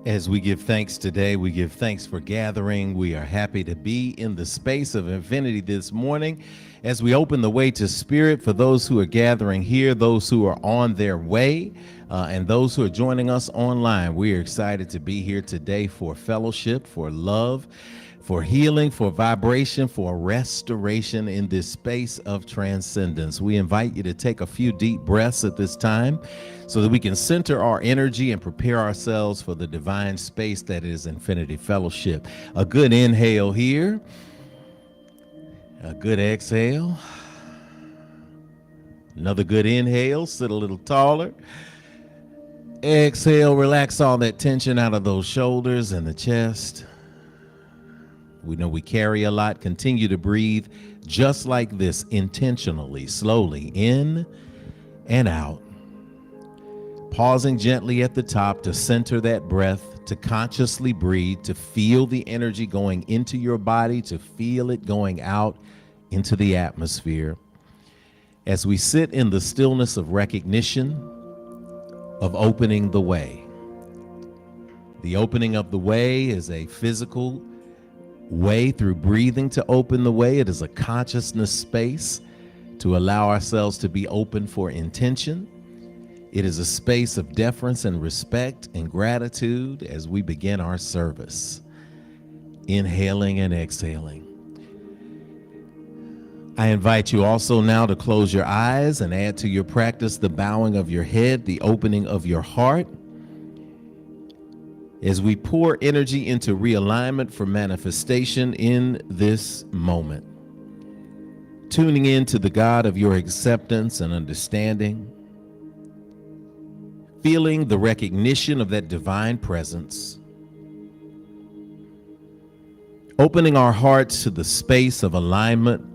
As we give thanks today, we give thanks for gathering. We are happy to be in the space of infinity this morning as we open the way to spirit for those who are gathering here, those who are on their way, and those who are joining us online. We are excited to be here today for fellowship, for love, for healing, for vibration, for restoration in this space of transcendence. We invite you to take a few deep breaths at this time so that we can center our energy and prepare ourselves for the divine space that is Infinity Fellowship. A good inhale here, a good exhale, another good inhale, sit a little taller. Exhale, relax all that tension out of those shoulders and the chest. We know we carry a lot. Continue to breathe just like this, intentionally, slowly, in and out. Pausing gently at the top to center that breath, to consciously breathe, to feel the energy going into your body, to feel it going out into the atmosphere. As we sit in the stillness of recognition, of opening the way. The opening of the way is a physical way through breathing to open the way. It is a consciousness space to allow ourselves to be open for intention. It is a space of deference and respect and gratitude as we begin our service. Inhaling and exhaling. I invite you also now to close your eyes and add to your practice the bowing of your head, the opening of your heart, as we pour energy into realignment for manifestation in this moment. Tuning in to the God of your acceptance and understanding, feeling the recognition of that divine presence, opening our hearts to the space of alignment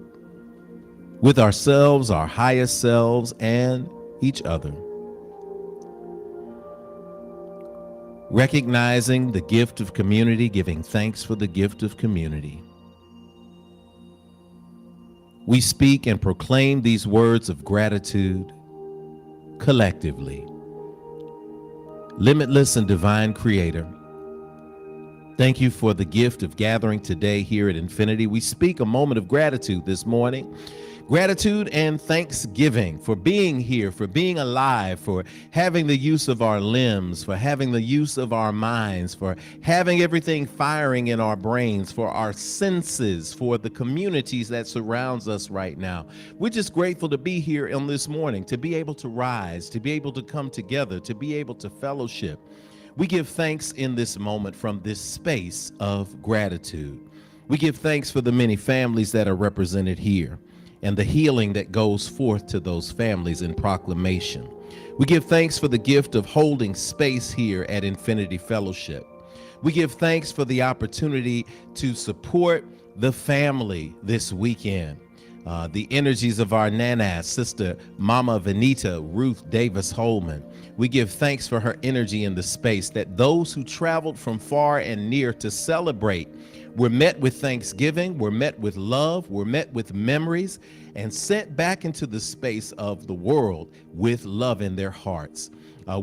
with ourselves, our highest selves, and each other. Recognizing the gift of community, giving thanks for the gift of community. We speak and proclaim these words of gratitude collectively. Limitless and divine Creator, thank you for the gift of gathering today here at Infinity. We speak a moment of gratitude this morning. Gratitude and thanksgiving for being here, for being alive, for having the use of our limbs, for having the use of our minds, for having everything firing in our brains, for our senses, for the communities that surrounds us right now. We're just grateful to be here on this morning, to be able to rise, to be able to come together, to be able to fellowship. We give thanks in this moment from this space of gratitude. We give thanks for the many families that are represented here, and the healing that goes forth to those families in proclamation. We give thanks for the gift of holding space here at Infinity Fellowship. We give thanks for the opportunity to support the family this weekend. The energies of our Nana, Sister Mama Venita Ruth Davis Holman. We give thanks for her energy in the space, that those who traveled from far and near to celebrate were met with thanksgiving, were met with love, were met with memories, and sent back into the space of the world with love in their hearts.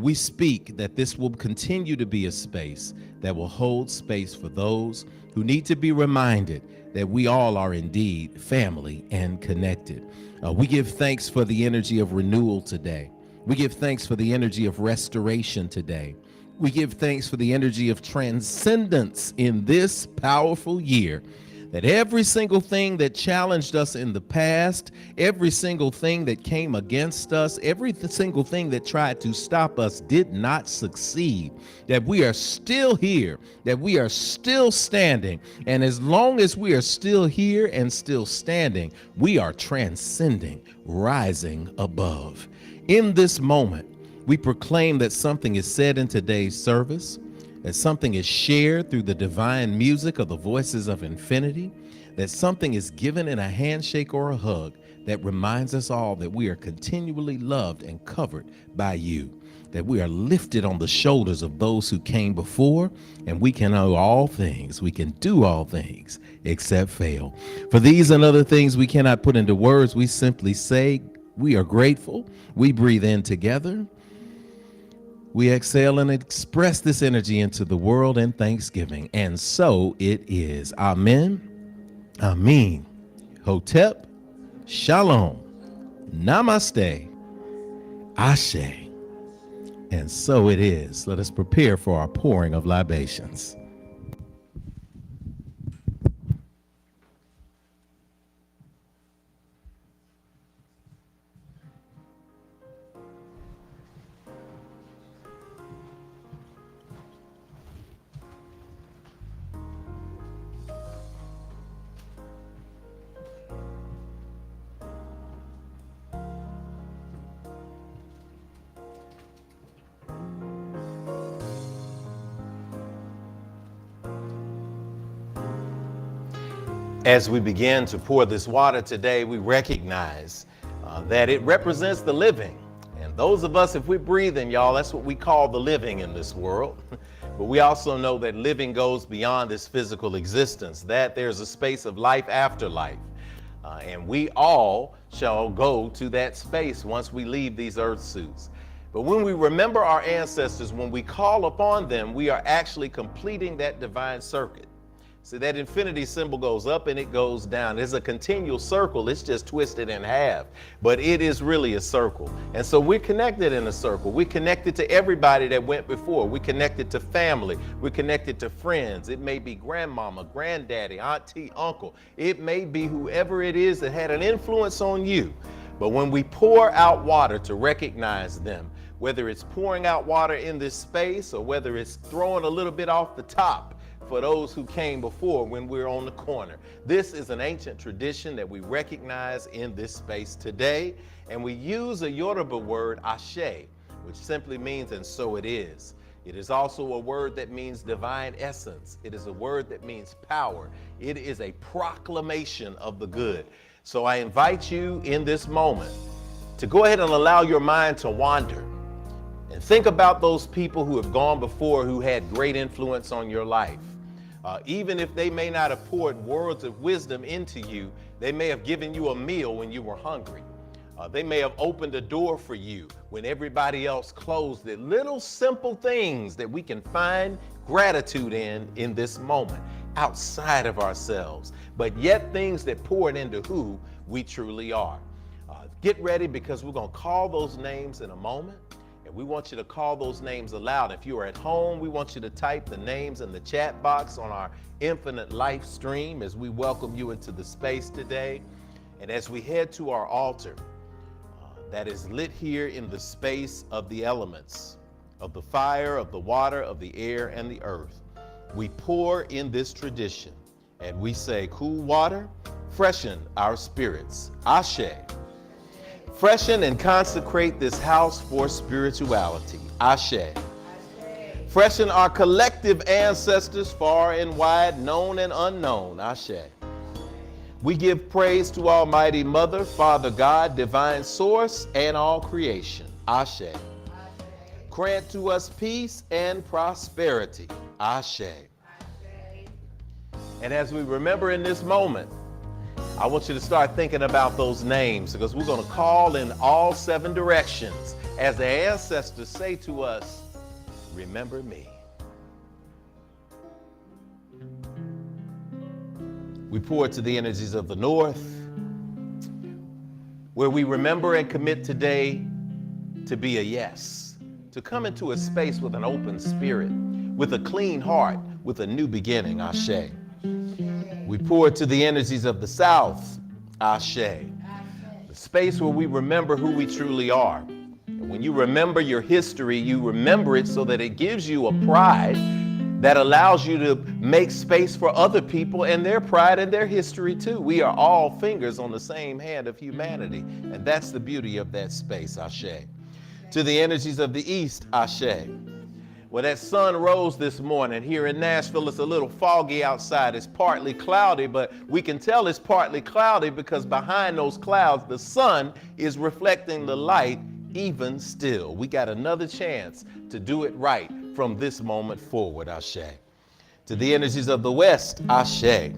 We speak that this will continue to be a space that will hold space for those who need to be reminded that we all are indeed family and connected. We give thanks for the energy of renewal today. We give thanks for the energy of restoration today. We give thanks for the energy of transcendence in this powerful year, that every single thing that challenged us in the past, every single thing that came against us, every single thing that tried to stop us did not succeed, that we are still here, that we are still standing. And as long as we are still here and still standing, we are transcending, rising above. In this moment, we proclaim that something is said in today's service, that something is shared through the divine music of the voices of infinity, that something is given in a handshake or a hug that reminds us all that we are continually loved and covered by you, that we are lifted on the shoulders of those who came before, and we can know all things, we can do all things except fail. For these and other things we cannot put into words, we simply say we are grateful. We breathe in together. We exhale and express this energy into the world in thanksgiving. And so it is. Amen. Amen. Hotep. Shalom. Namaste. Ashe. And so it is. Let us prepare for our pouring of libations. As we begin to pour this water today, we recognize that it represents the living. And those of us, if we're breathing, y'all, that's what we call the living in this world. But we also know that living goes beyond this physical existence, that there's a space of life after life. And we all shall go to that space once we leave these earth suits. But when we remember our ancestors, when we call upon them, we are actually completing that divine circuit. See, that infinity symbol goes up and it goes down. It's a continual circle. It's just twisted in half, but it is really a circle. And so we're connected in a circle. We're connected to everybody that went before. We're connected to family. We're connected to friends. It may be grandmama, granddaddy, auntie, uncle. It may be whoever it is that had an influence on you. But when we pour out water to recognize them, whether it's pouring out water in this space or whether it's throwing a little bit off the top, for those who came before when we're on the corner. This is an ancient tradition that we recognize in this space today, and we use a Yoruba word, ashe, which simply means, and so it is. It is also a word that means divine essence. It is a word that means power. It is a proclamation of the good. So I invite you in this moment to go ahead and allow your mind to wander and think about those people who have gone before who had great influence on your life. Even if they may not have poured words of wisdom into you, they may have given you a meal when you were hungry. They may have opened a door for you when everybody else closed it. Little simple things that we can find gratitude in this moment, outside of ourselves, but yet things that pour it into who we truly are. Get ready, because we're going to call those names in a moment. We want you to call those names aloud. If you are at home, we want you to type the names in the chat box on our Infinite Life stream as we welcome you into the space today. And as we head to our altar that is lit here in the space of the elements, of the fire, of the water, of the air, and the earth, we pour in this tradition and we say, cool water, freshen our spirits. Ashe. Freshen and consecrate this house for spirituality. Ashe. Freshen our collective ancestors far and wide, known and unknown. Ashe. We give praise to Almighty Mother, Father God, Divine Source, and all creation. Ashe. Grant to us peace and prosperity. Ashe. And as we remember in this moment, I want you to start thinking about those names, because we're going to call in all 7 directions as the ancestors say to us, remember me. We pour to the energies of the north, where we remember and commit today to be a yes, to come into a space with an open spirit, with a clean heart, with a new beginning. Ashe. We pour to the energies of the south, Ashe, the space where we remember who we truly are. And when you remember your history, you remember it so that it gives you a pride that allows you to make space for other people and their pride and their history too. We are all fingers on the same hand of humanity, and that's the beauty of that space, Ashe. To the energies of the east, Ashe. Well, that sun rose this morning. Here in Nashville, it's a little foggy outside. It's partly cloudy, but we can tell it's partly cloudy because behind those clouds, the sun is reflecting the light even still. We got another chance to do it right from this moment forward, Ashe. To the energies of the west, Ashe.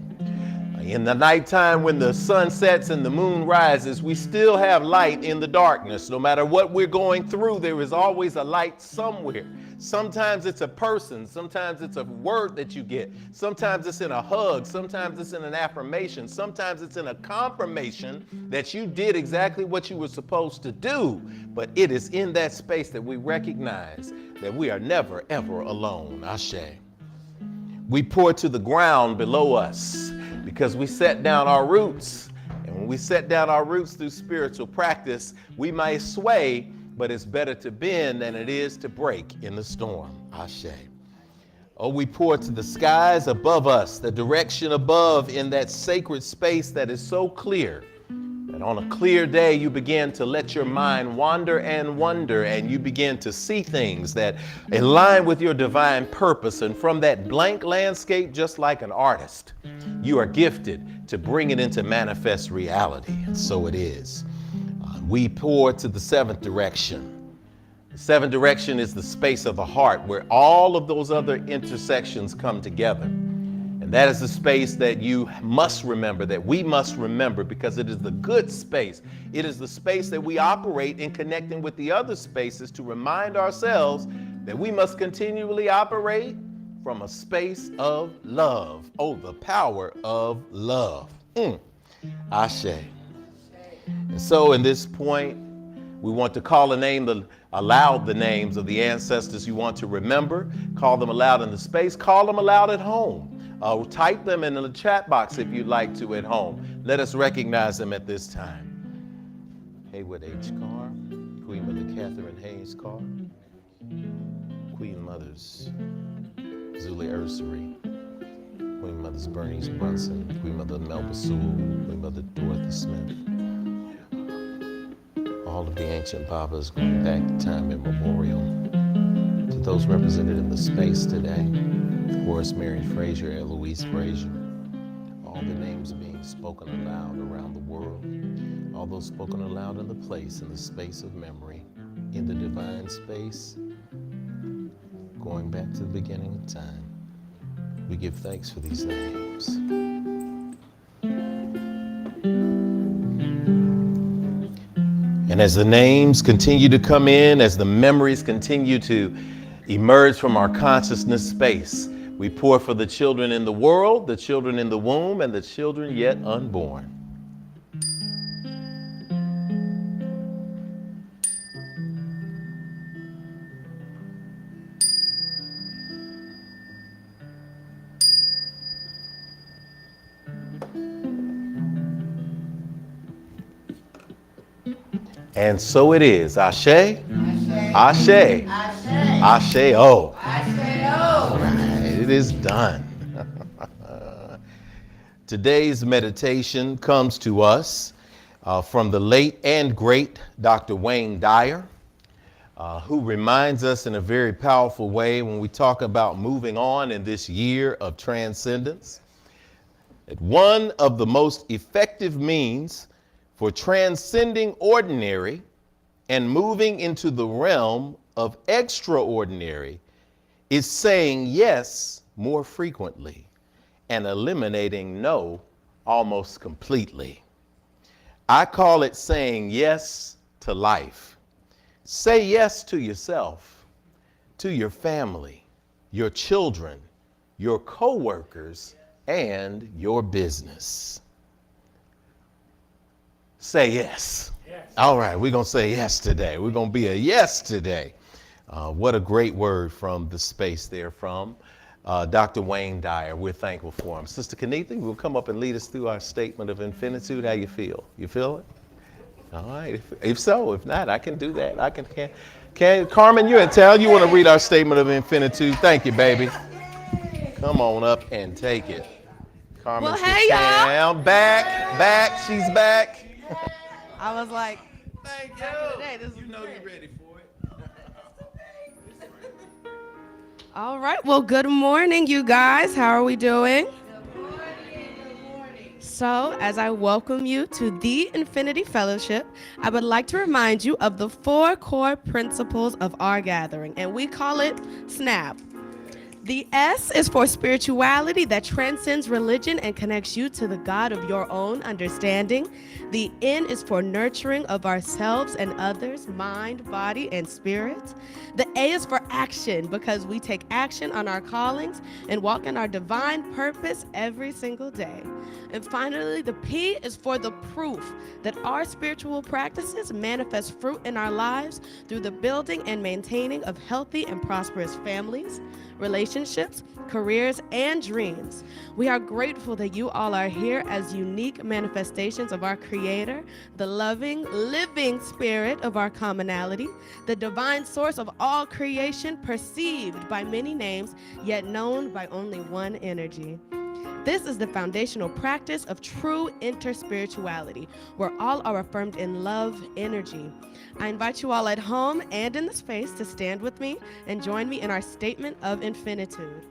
In the nighttime, when the sun sets and the moon rises, we still have light in the darkness. No matter what we're going through, there is always a light somewhere. Sometimes it's a person, sometimes it's a word that you get, sometimes it's in a hug, sometimes it's in an affirmation, sometimes it's in a confirmation that you did exactly what you were supposed to do. But it is in that space that we recognize that we are never, ever alone. Ashe. We pour to the ground below us because we set down our roots. And when we set down our roots through spiritual practice, we may sway, but it's better to bend than it is to break in the storm. Ashe. Oh, we pour to the skies above us, the direction above, in that sacred space that is so clear that on a clear day you begin to let your mind wander and wonder, and you begin to see things that align with your divine purpose. And from that blank landscape, just like an artist, you are gifted to bring it into manifest reality. And so it is. We pour to the seventh direction. The seventh direction is the space of the heart where all of those other intersections come together. And that is the space that you must remember, that we must remember, because it is the good space. It is the space that we operate in connecting with the other spaces to remind ourselves that we must continually operate from a space of love. Oh, the power of love. Ashe. And so in this point, we want to call aloud the names of the ancestors you want to remember. Call them aloud in the space. Call them aloud at home. Type them in the chat box if you'd like to at home. Let us recognize them at this time. Haywood H. Carr, Queen Mother Catherine Hayes Carr, Queen Mothers Zuli Ursary, Queen Mothers Bernice Brunson, Queen Mother Melba Sewell, Queen Mother Dorothy Smith. All of the ancient Babas going back to time immemorial. To those represented in the space today, Horace Mary Frazier, Eloise Frazier, all the names being spoken aloud around the world, all those spoken aloud in the place, in the space of memory, in the divine space, going back to the beginning of time. We give thanks for these names. And as the names continue to come in, as the memories continue to emerge from our consciousness space, we pour for the children in the world, the children in the womb, and the children yet unborn. And so it is. Ashe. Ashe. Ashe. Ashe. Oh. All right. It is done. Today's meditation comes to us from the late and great Dr. Wayne Dyer, who reminds us in a very powerful way when we talk about moving on in this year of transcendence, that one of the most effective means for transcending ordinary and moving into the realm of extraordinary is saying yes more frequently and eliminating no almost completely. I call it saying yes to life. Say yes to yourself, to your family, your children, your coworkers, and your business. Say yes. Yes. All right, we're going to say yes today. We're going to be a yes today. What a great word from the space there from Dr. Wayne Dyer. We're thankful for him. Sister Kenitha, will come up and lead us through our statement of infinitude. How you feel? You feel it? All right. If so, if not, I can do that. I can. Carmen, you and Tal, you want to read our statement of infinitude? Thank you, baby. Come on up and take it. Carmen, well, hey, y'all. Back. She's back. I was like, thank you. You know you're ready for it. All right. Well, good morning, you guys. How are we doing? Good morning. So, as I welcome you to the Infinity Fellowship, I would like to remind you of the 4 core principles of our gathering, and we call it SNAP. The S is for spirituality that transcends religion and connects you to the God of your own understanding. The N is for nurturing of ourselves and others, mind, body, and spirit. The A is for action because we take action on our callings and walk in our divine purpose every single day. And finally, the P is for the proof that our spiritual practices manifest fruit in our lives through the building and maintaining of healthy and prosperous families, relationships, careers, and dreams. We are grateful that you all are here as unique manifestations of our Creator, the loving, living spirit of our commonality, the divine source of all creation, perceived by many names, yet known by only one energy. This is the foundational practice of true interspirituality, where all are affirmed in love energy. I invite you all at home and in the space to stand with me and join me in our statement of infinitude.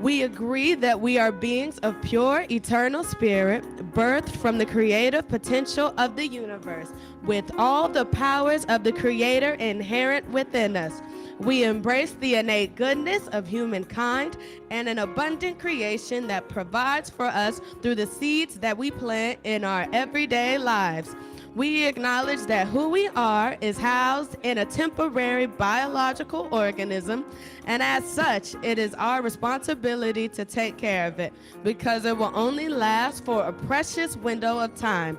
We agree that we are beings of pure, eternal spirit, birthed from the creative potential of the universe, with all the powers of the Creator inherent within us. We embrace the innate goodness of humankind and an abundant creation that provides for us through the seeds that we plant in our everyday lives. We acknowledge that who we are is housed in a temporary biological organism, and as such, it is our responsibility to take care of it, because it will only last for a precious window of time.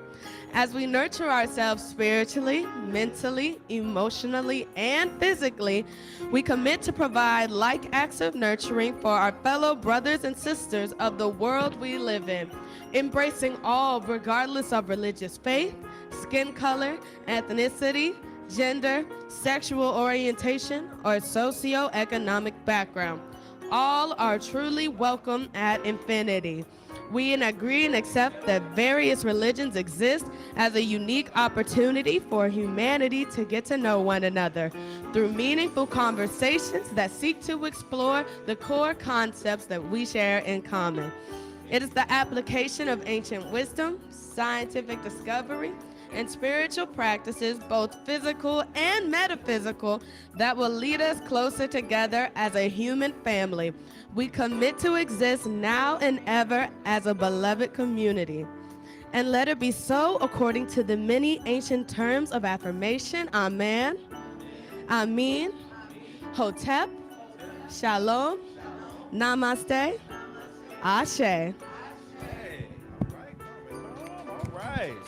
As we nurture ourselves spiritually, mentally, emotionally, and physically, we commit to provide like acts of nurturing for our fellow brothers and sisters of the world we live in, embracing all regardless of religious faith, skin color, ethnicity, gender, sexual orientation, or socioeconomic background. All are truly welcome at infinity. We agree and accept that various religions exist as a unique opportunity for humanity to get to know one another through meaningful conversations that seek to explore the core concepts that we share in common. It is the application of ancient wisdom, scientific discovery, and spiritual practices, both physical and metaphysical, that will lead us closer together as a human family. We commit to exist now and ever as a beloved community. And let it be so according to the many ancient terms of affirmation. Amen. Amen. Hotep. Shalom. Namaste. Ashe.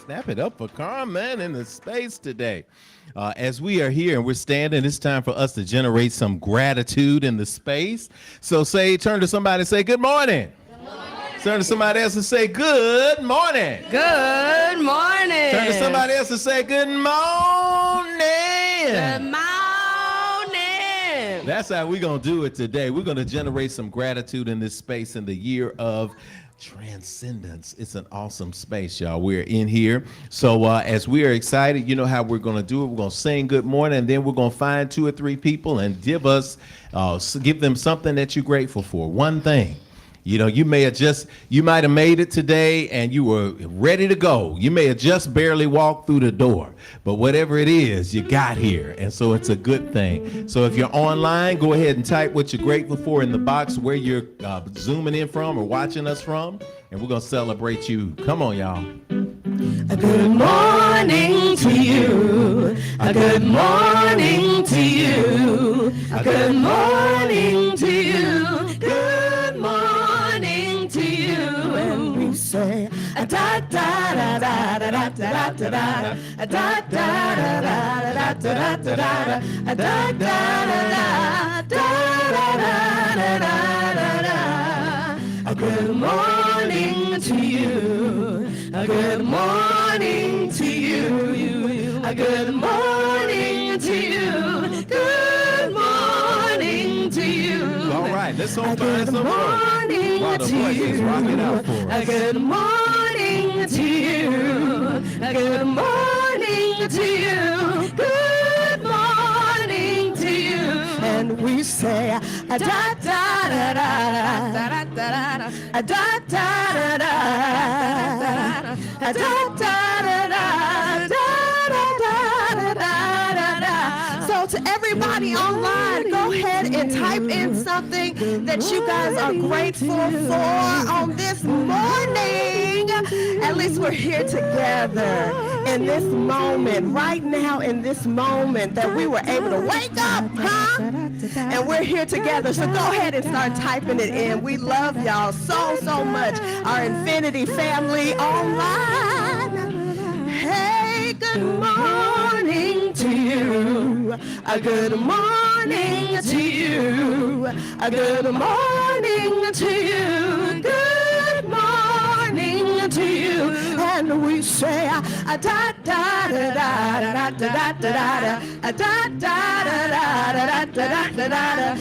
Snap it up for Carmen in the space today. As we are here and we're standing, it's time for us to generate some gratitude in the space. So turn to somebody and say, good morning. Good morning. Turn to somebody else and say, good morning. Good morning. Turn to somebody else and say, good morning. Good morning. That's how we're going to do it today. We're going to generate some gratitude in this space in the year of Transcendence. It's an awesome space, y'all. We're in here. So as we are excited, you know how we're going to do it. We're going to sing good morning, and then we're going to find 2 or 3 people and give them something that you're grateful for. One thing. You know, you might have made it today and you were ready to go. You may have just barely walked through the door, but whatever it is, you got here. And so it's a good thing. So if you're online, go ahead and type what you're grateful for in the box where you're zooming in from or watching us from. And we're going to celebrate you. Come on, y'all. A good morning to you. A good morning to you. A good morning to you. Good morning to you. And we say a da da da da da da da da da, a da da da da da da da da, a da da da da da da da da. A good morning to you. A good morning to you. A good morning to you. Good morning to you. All right, let's all A find good some morning while the to voices you. rock it out for us. A good morning to you. A good morning to you. Good morning to you. And we say a da da da da da da da, a da da da da, a da da da da da da da da da. So to everybody online, go ahead and type in something that you guys are grateful for on this morning. At least we're here together in this moment, right now in this moment that we were able to wake up, huh? And we're here together. So go ahead and start typing it in. We love y'all so much. Our Infinity family online. Hey, good morning to you. A good morning to you. A good morning to you. Good morning to you. And we say da da da da da da da da da da da da da da da da da da.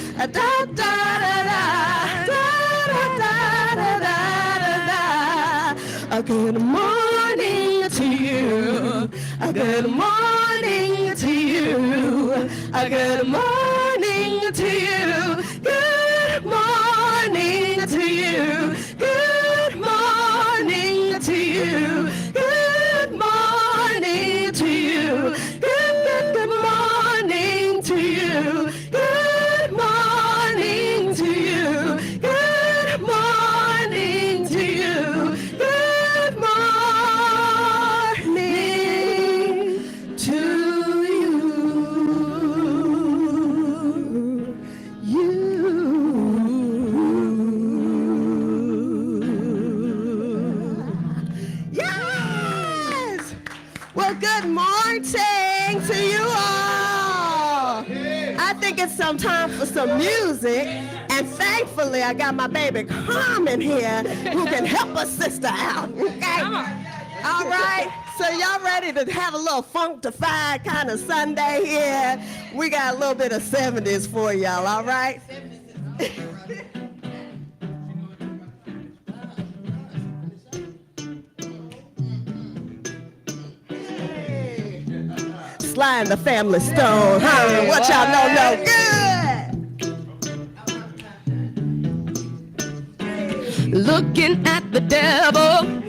A good morning to you. A good morning to you. A good morning to you. Good morning to you. Good morning to you. Good morning to you. Good morning to you. Good morning to you. Good morning to you. Good morning to Yes! Well, good morning to you all. I think it's some time for some music. And thankfully, I got my baby Carmen here who can help a sister out. Okay? All right. So y'all ready to have a little funkified kind of Sunday here? We got a little bit of 70s for y'all, all right? Slide the family stone, huh? What y'all know good? Looking at the devil,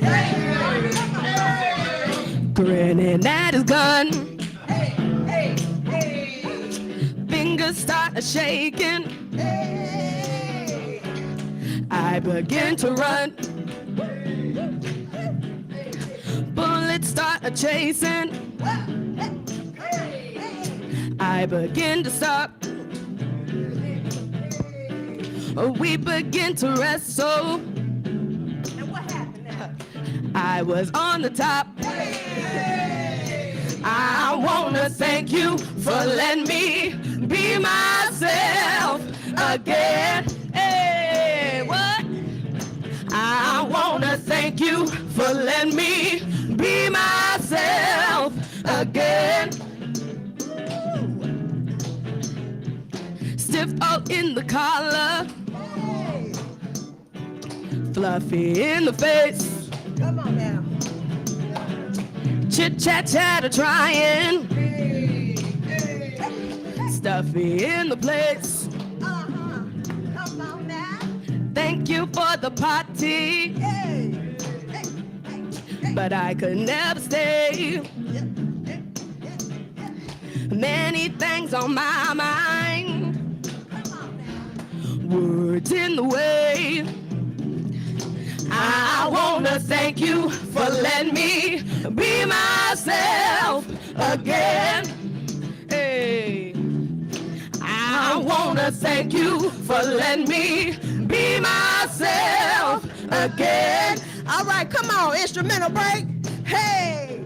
grinning at his gun. Fingers start shaking. I begin to run. Bullets start chasing. I begin to stop. We begin to wrestle. And what happened now? I was on the top. I wanna thank you for letting me be myself again. Hey, what? I wanna thank you for letting me be myself again. Stiff all in the collar, fluffy in the face. Come on now. Chit chat chatter trying, stuffy in the place. Come on now. Thank you for the party, but I could never stay. Many things on my mind, words in the way. I wanna thank you for letting me be myself again. Hey, I wanna thank you for letting me be myself again. All right, come on, instrumental break. Hey.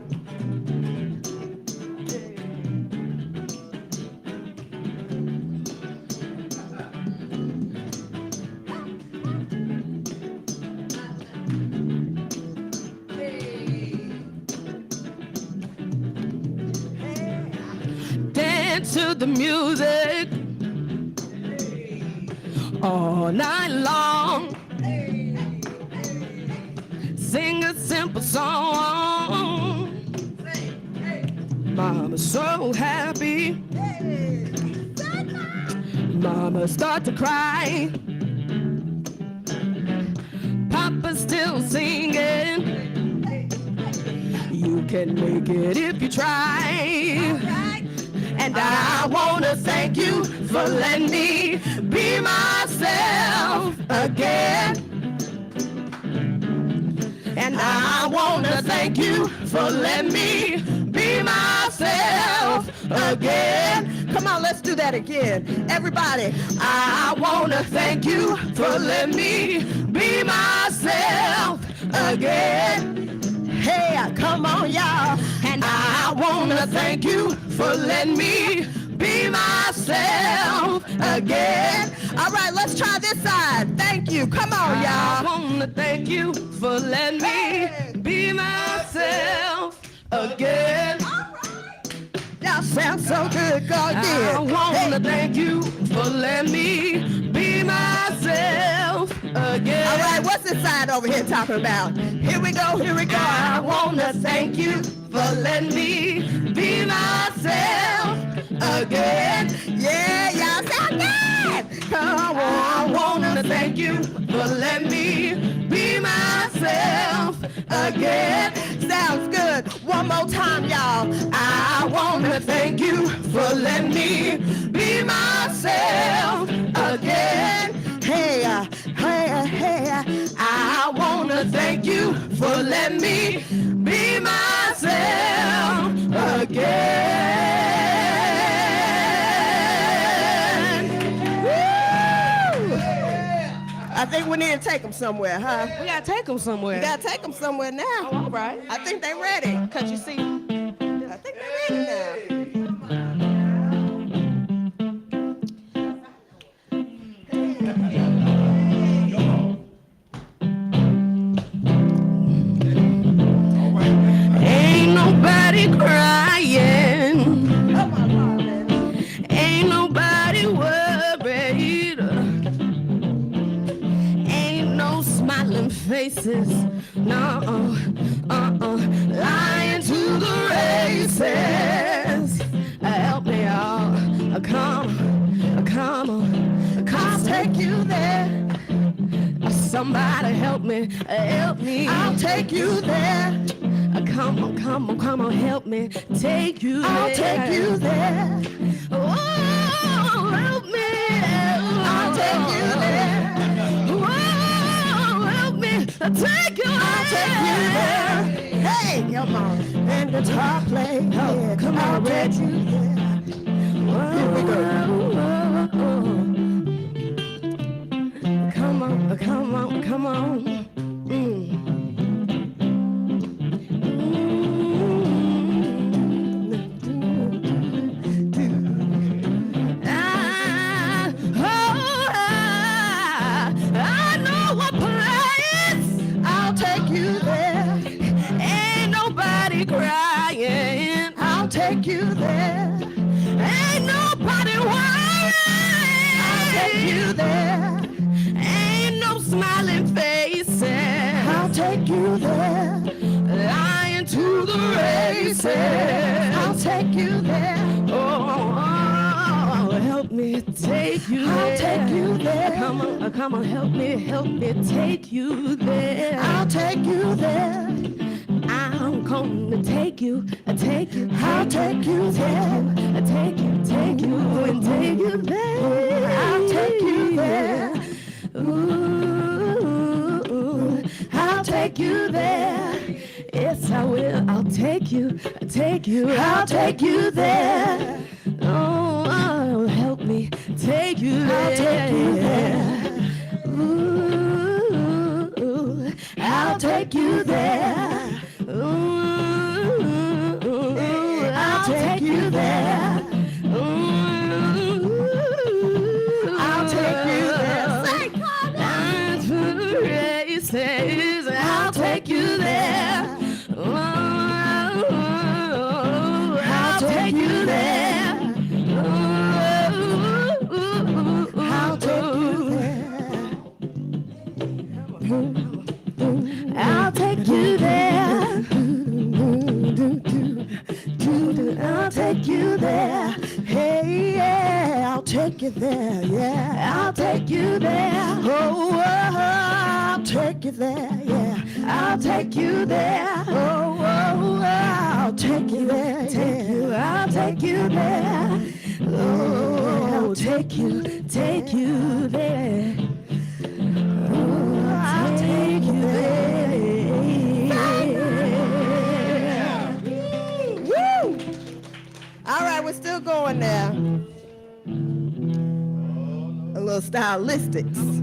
Dance to the music all night long. Sing a simple song. Mama's so happy. Mama start to cry. Papa's still singing. You can make it if you try. And I want to thank you for letting me be myself again. And I want to thank you for letting me be myself again. Come on, let's do that again. Everybody, I want to thank you for letting me be myself again. Hey, come on, y'all. And I want to thank you for letting me be myself again. All right, let's try this side. Thank you. Come on, y'all. I want to thank you for letting me be myself again. Y'all sound so good. Go again. I want to thank you for letting me be myself again. All right, what's this side over here talking about? Here we go, here we go. I want to thank you for letting me be myself again. Yeah, y'all sound good. Come on, I want to thank you for letting me be myself again. Sounds good. One more time, y'all. I want to thank you for letting me be myself again. Hey, I want to thank you for letting me be myself again. Woo! I think we need to take them somewhere, huh? We gotta take them somewhere. We gotta take them somewhere now. Oh, all right. I think they ready. Cause you see, I think they ready now. ain't nobody crying. Come on, Marvin. Ain't nobody worried. Ain't no smiling faces. No, lying to the races. Help me all. Come on. I'll take you there. Somebody help me. I'll take you there. Come on, help me. Take you there. I'll take you there. Oh, help me. I'll take you there. Oh, help me. Take you I'll take you there. Hey, come on. And the top play. Yeah, come on, I'll take you there. Here we go. Come on. I know a place. I'll take you there. Ain't nobody crying. I'll take you there. Ain't nobody worrying. I'll take you there. Ain't no smiling faces. I'll take you there. Lying to the races. I'll take you there. Oh, help me take you there. I'll take you there. Come on, help me take you there. I'll take you there. I'm gonna take you. I'll take you there. Take you and take you there. I'll take you there. Ooh, I'll take you there. Yes, I will. I'll take you. I'll take you there. Oh, help me take you there. I'll take you there. Ooh, I'll take you there. Ooh, I'll take you there. Ooh, I'll take you there. Say, come on. Races, I'll take you there. I'll take you there. I'll take you there. I'll take you there. I'll take you there. Hey, yeah, I'll take you there. Yeah, I'll take you there. oh. I'll take you there, yeah. I'll take you there. Oh, oh, I'll take you there, yeah. I'll take you there. Oh, I'll take you there. Oh, I'll take you there. Woo! All right, we're still going there. A little stylistics.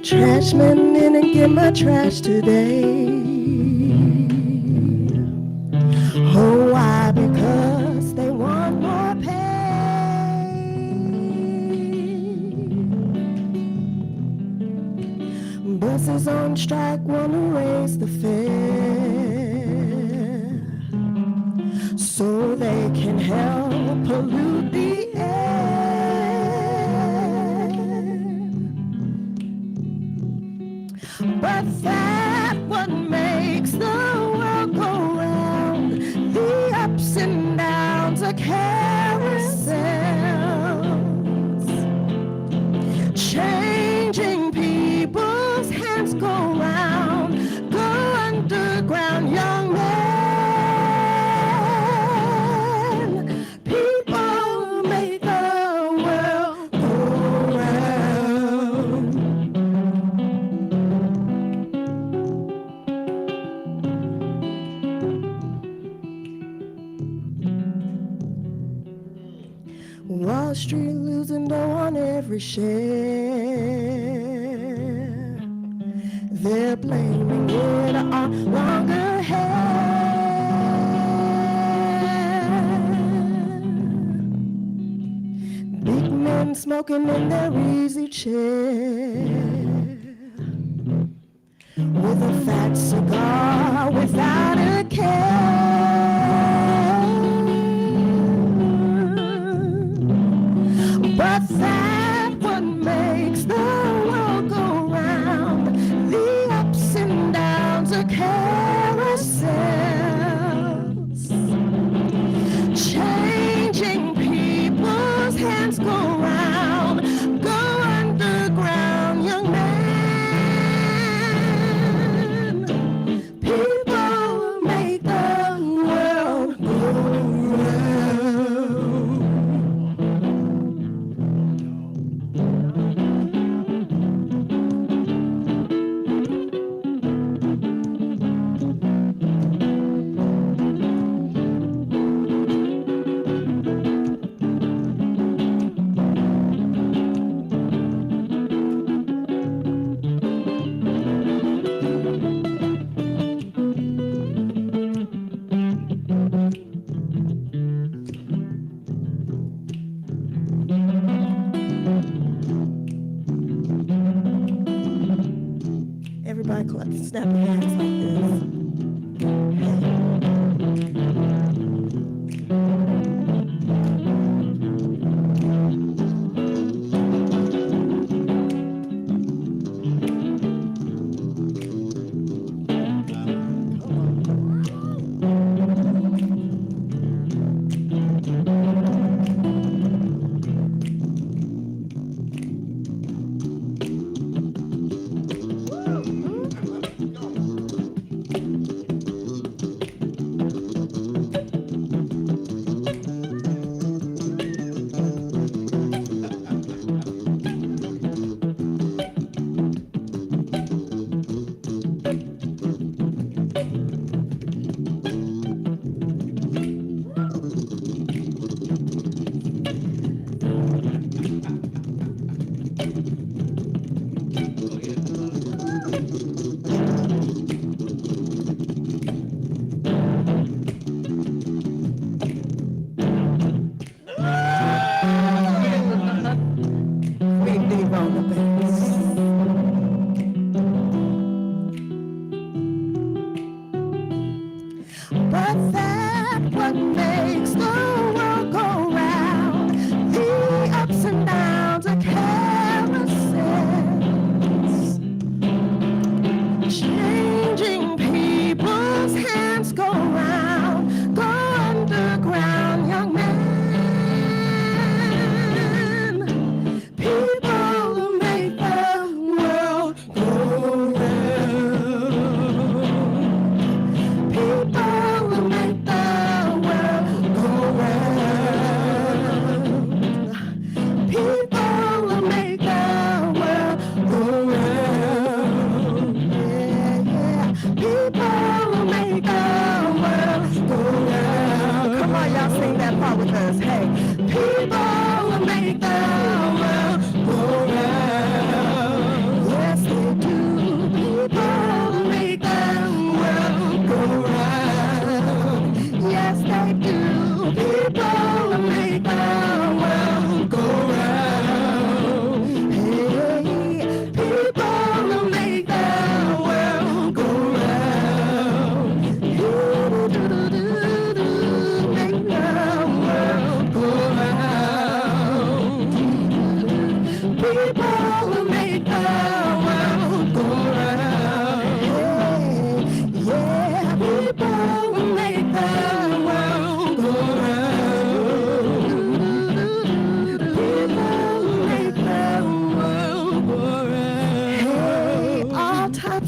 Trashman didn't get my trash today. Oh, why? Because they want more pay. Buses on strike wanna raise the fare so they can help pollute the air. But that what makes the world go round, the ups and downs of carousels, changing people's hands go round, go underground, young man. People make the world go round. Wall Street losing dough on every share. They're blaming it on longer hair. Big men smoking in their easy chair with a fat cigar without a care. But that what makes the world go round, the ups and downs of carousels, changing people's hands go round, go underground, young man. People make the world go round. Everybody clap, snap your hands like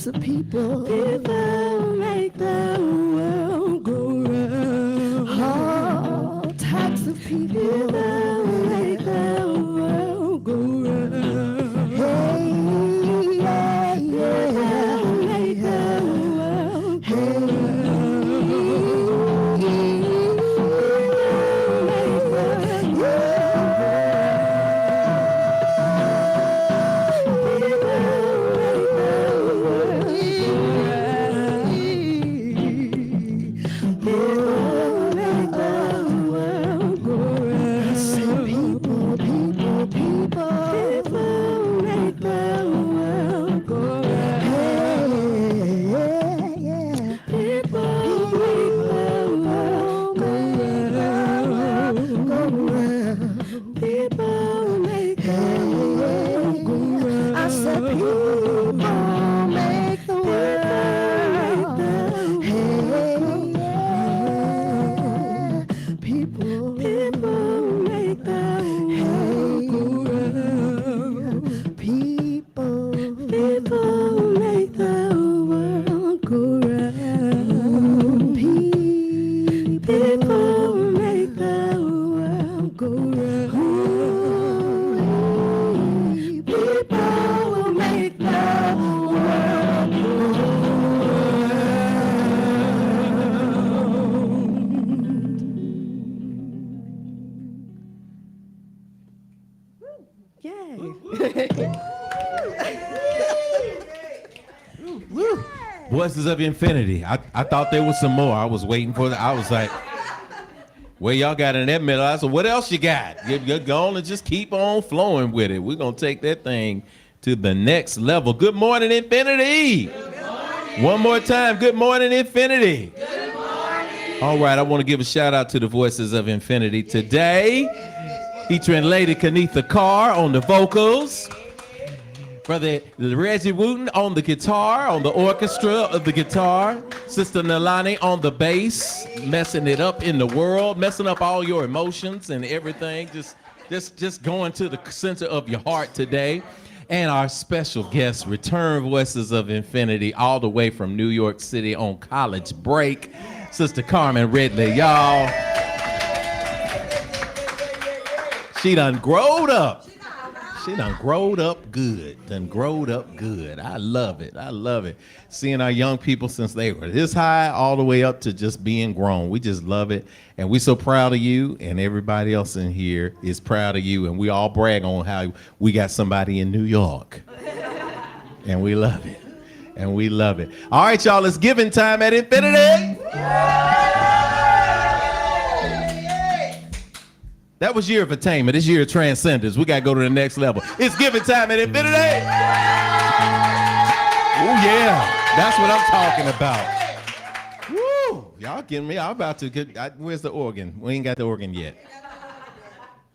types of people. People make the world go round. All types of people. People make the world go round. Hey, yeah, yeah. People make the world go round. Voices of Infinity. I thought there was some more. I was waiting for I was like, well, y'all got in that middle. I said, what else you got? You're going to just keep on flowing with it. We're going to take that thing to the next level. Good morning, Infinity. Good morning. One more time. Good morning, Infinity. Good morning. All right. I want to give a shout out to the Voices of Infinity today, featuring Lady Kenitha Carr on the vocals. Brother Reggie Wooten on the guitar, on the orchestra of the guitar. Sister Nalani on the bass, messing it up in the world, messing up all your emotions and everything. Just going to the center of your heart today. And our special guest, return Voices of Infinity, all the way from New York City on college break, Sister Carmen Ridley, y'all. She done growed up. She done growed up good. I love it. I love it. Seeing our young people since they were this high all the way up to just being grown. We just love it. And we're so proud of you, and everybody else in here is proud of you. And we all brag on how we got somebody in New York. And we love it. And we love it. All right, y'all, it's giving time at Infinity. That was year of attainment. This year of transcendence. We got to go to the next level. It's giving time at Infinity. Oh, yeah. That's what I'm talking about. Woo. Y'all kidding me? I'm about to get, where's the organ? We ain't got the organ yet.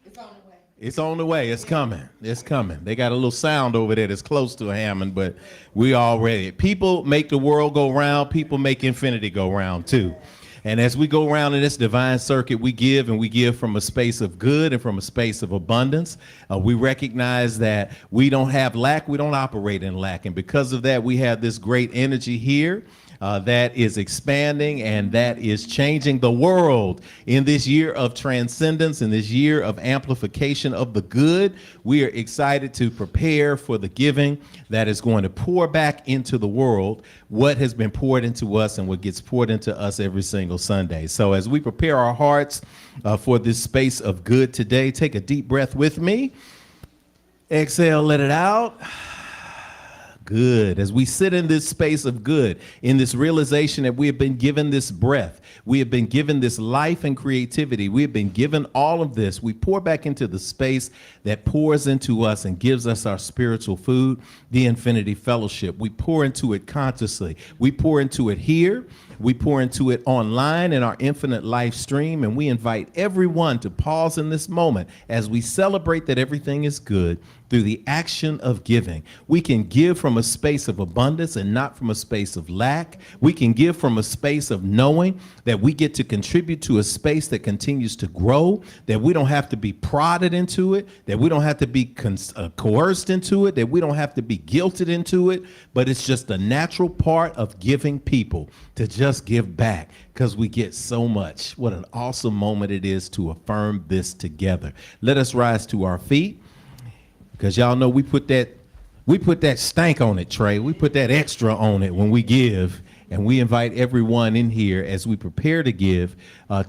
It's on the way. It's on the way. It's coming. It's coming. They got a little sound over there that's close to a Hammond, but we all ready. People make the world go round. People make infinity go round, too. And as we go around in this divine circuit, we give, and we give from a space of good and from a space of abundance. We recognize that we don't have lack, we don't operate in lack. And because of that, we have this great energy here that is expanding and that is changing the world. In this year of transcendence, in this year of amplification of the good, we are excited to prepare for the giving that is going to pour back into the world what has been poured into us and what gets poured into us every single Sunday. So as we prepare our hearts for this space of good today, take a deep breath with me. Exhale, let it out. Good. As we sit in this space of good, in this realization that we have been given this breath, we have been given this life and creativity, we have been given all of this, we pour back into the space that pours into us and gives us our spiritual food, the Infinity Fellowship. We pour into it consciously. We pour into it here. We pour into it online in our Infinite Life stream, and we invite everyone to pause in this moment as we celebrate that everything is good through the action of giving. We can give from from a space of abundance and not from a space of lack. We can give from a space of knowing that we get to contribute to a space that continues to grow, that we don't have to be prodded into it, that we don't have to be coerced into it, that we don't have to be guilted into it, but it's just a natural part of giving people to just give back because we get so much. What an awesome moment it is to affirm this together. Let us rise to our feet, because y'all know we put that stank on it, Trey. We put that extra on it when we give, and we invite everyone in here as we prepare to give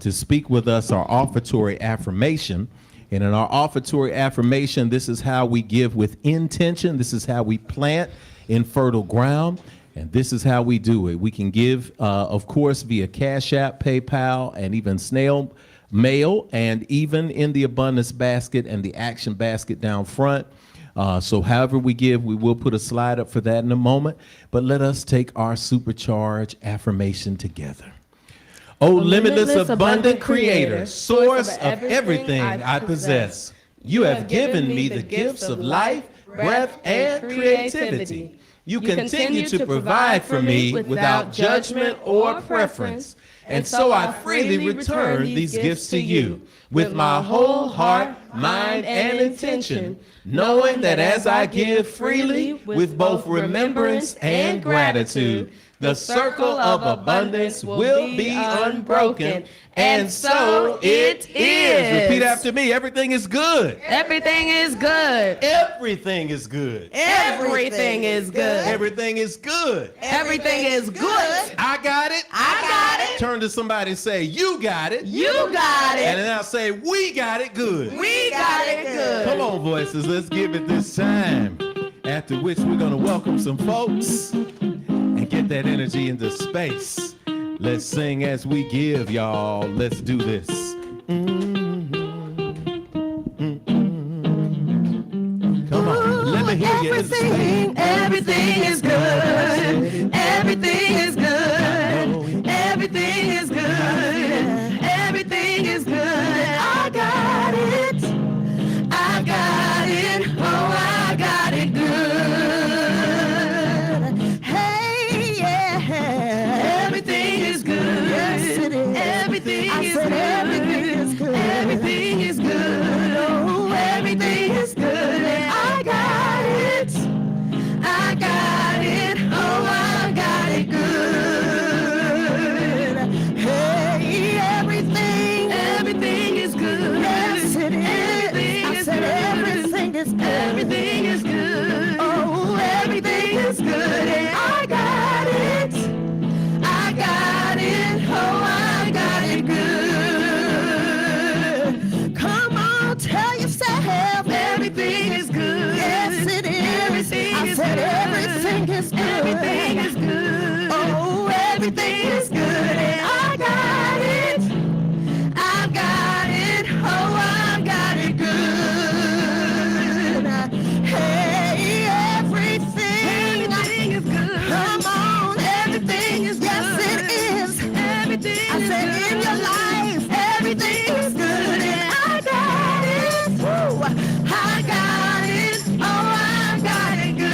to speak with us our offertory affirmation. And in our offertory affirmation, this is how we give with intention. This is how we plant in fertile ground. And this is how we do it. We can give, of course, via Cash App, PayPal, and even snail mail, and even in the abundance basket and the action basket down front. So however we give, we will put a slide up for that in a moment. But let us take our supercharged affirmation together. O limitless, abundant creator, source of everything I possess, you have given me the gifts of life, breath, and creativity. You continue to provide for me without judgment or preference. And so I freely return these gifts to you with my whole heart, mind, and intention, knowing that as I give freely with both remembrance and gratitude, the circle of abundance will be unbroken. And so it is. Repeat after me. Everything is good. Everything is good. Everything is good. Everything is good. Everything is good. Everything is good. I got it. I got it. Turn to somebody and say, you got it. You got And it. then I'll say, we got it good. We got it good. Come on, voices. Let's give it this time. After which we're going to welcome some folks and get that energy into space. Let's sing as we give, y'all. Let's do this. Come on. Let me hear you in space. Everything is good. Everything is good. Everything is good. Everything is good. I got it. I got it. Oh, I got it good. Hey, yeah. Everything is good. Yes, it is. Everything is good. Everything is good. Everything is good. Oh, everything is good. I got it. I got it. Oh, I got it good. Hey, everything. Everything is good. Yes, it is. Everything is good. Everything is good. Everything is good. Oh, everything is good. I got it. I got it. Oh, I got it good. Come on, tell yourself everything is good. Yes, it is. Everything I is said good. Everything is good. Everything is good. Oh, everything is good. I got it. I got it. Oh, I got it good. Hey, everything. Everything is good. Come on, everything is good. Yes, it is. Everything I said is in your life, everything is good. And I got it. Woo. I got it. Oh, I got it good.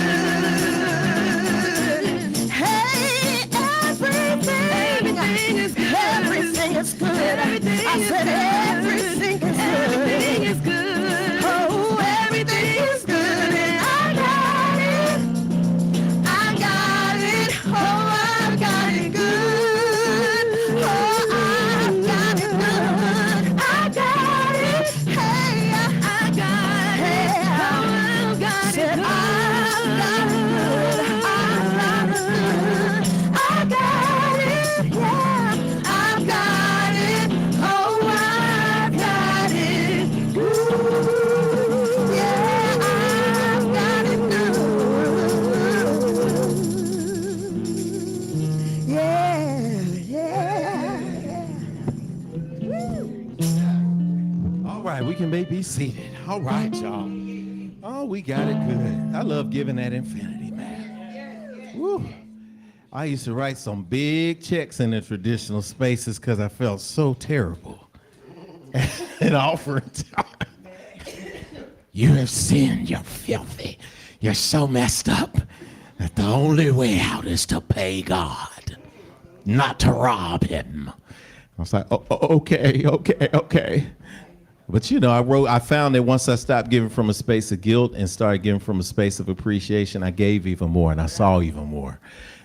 Hey, everything. Everything is good. Everything is good. Everything I said everything is good. Everything is good. Oh, everything is good. And I got it. I got it. Oh, I got it good. Oh, I got it good. I got it. Hey, I got it. Oh, I got it good. I got it. Yeah, I got it. Oh, I got it good. Yeah, I got it good. Yeah. All right, we can be seated. All right, y'all. Oh, we got it good. I love giving that infinity, man. Woo. I used to write some big checks in the traditional spaces because I felt so terrible at offering time. You have sinned, you're filthy. You're so messed up. that the only way out is to pay God, not to rob him. I was like, okay. But I found that once I stopped giving from a space of guilt and started giving from a space of appreciation, I gave even more and I saw even more.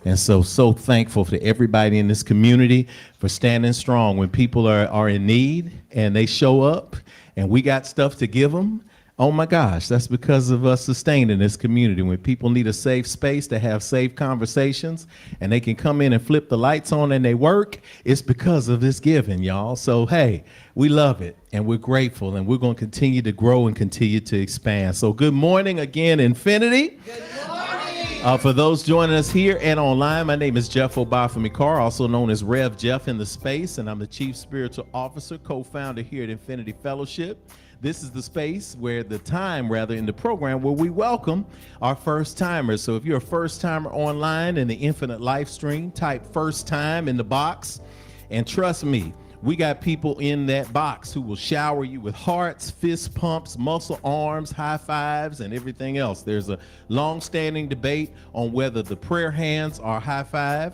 And so thankful to everybody in this community for standing strong when people are in need and they show up and we got stuff to give them. Oh my gosh, that's because of us sustaining this community. When people need a safe space to have safe conversations and they can come in and flip the lights on and they work, it's because of this giving, y'all. So, hey, we love it and we're grateful and we're going to continue to grow and continue to expand. So good morning again, Infinity. Good morning. For those joining us here and online, my name is Jeff Obafemi-Carr, also known as Rev Jeff in the space, and I'm the Chief Spiritual Officer, co-founder here at Infinity Fellowship. This is the space where in the program where we welcome our first timers. So if you're a first timer online in the Infinite Live Stream, type first time in the box. And trust me, we got people in that box who will shower you with hearts, fist pumps, muscle arms, high fives, and everything else. There's a long-standing debate on whether the prayer hands are high five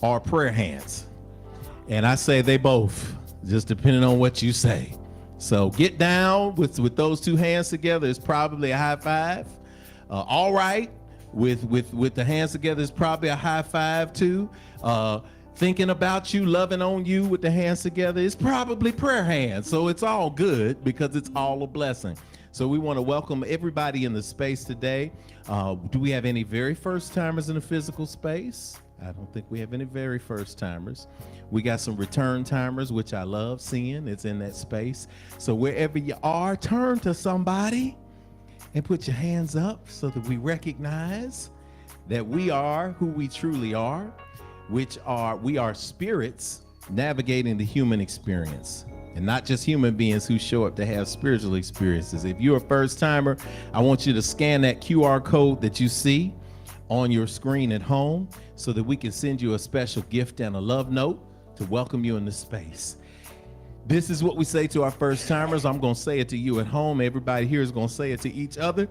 or prayer hands. And I say they both, just depending on what you say. So get down with those two hands together is probably a high five. All right, with the hands together is probably a high five too. Thinking about you, loving on you with the hands together is probably prayer hands. So it's all good because it's all a blessing. So we want to welcome everybody in the space today. Do we have any very first timers in the physical space? I don't think we have any very first timers. We got some return timers, which I love seeing. It's in that space. So wherever you are, turn to somebody and put your hands up so that we recognize that we are who we truly are, we are spirits navigating the human experience, and not just human beings who show up to have spiritual experiences. If you're a first timer, I want you to scan that QR code that you see on your screen at home so that we can send you a special gift and a love note to welcome you in the space. This is what we say to our first timers. I'm going to say it to you at home. Everybody here is going to say it to each other.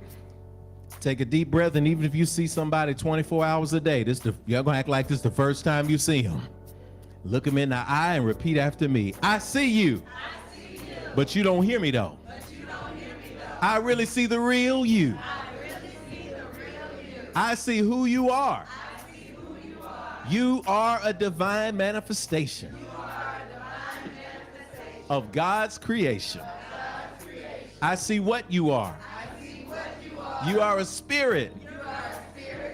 Take a deep breath, and even if you see somebody 24 hours a day, you're going to act like this is the first time you see them. Look them in the eye and repeat after me. I see you. I see you. But you don't hear me though. I really see the real you. I see who you are. You are a divine manifestation of God's creation. I see what you are. You are a spirit.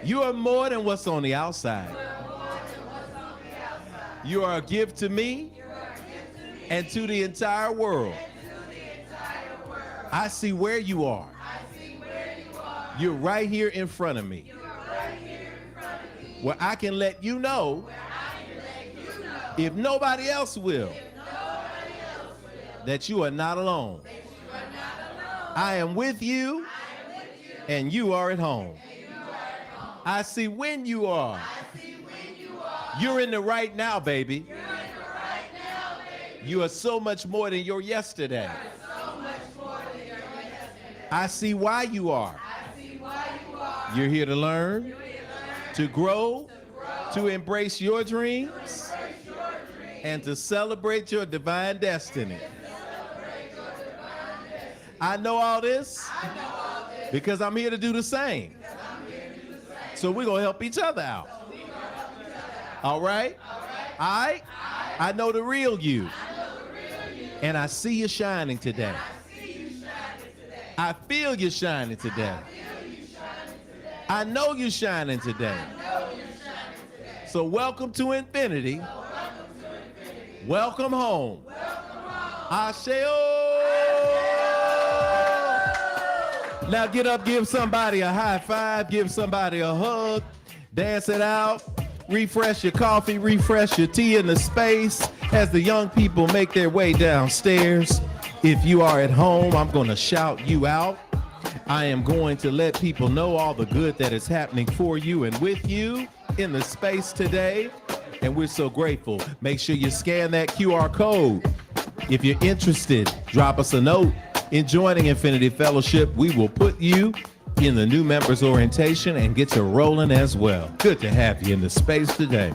You are more than what's on the outside. You are a gift to me and to the entire world. I see where you are. You're right here in front of me. Where I can let you know, if nobody else will, that you are not alone. I am with you, and you are at home. I see when you are. You're in the right now, baby. You are so much more than your yesterday. I see why you are. You're here to learn, to grow, to embrace your dreams, and to celebrate your divine destiny. I know all this because I'm here to do the same. So we're going to help each other out. All right? I know the real you. And I see you shining today. I feel you shining today. I know you're shining today. So welcome to Infinity. Welcome home. Asheo. Now get up, give somebody a high five, give somebody a hug, dance it out, refresh your coffee, refresh your tea in the space as the young people make their way downstairs. If you are at home, I'm going to shout you out. I am going to let people know all the good that is happening for you and with you in the space today. And we're so grateful. Make sure you scan that QR code. If you're interested, drop us a note. In joining Infinity Fellowship, we will put you in the new members orientation and get you rolling as well. Good to have you in the space today.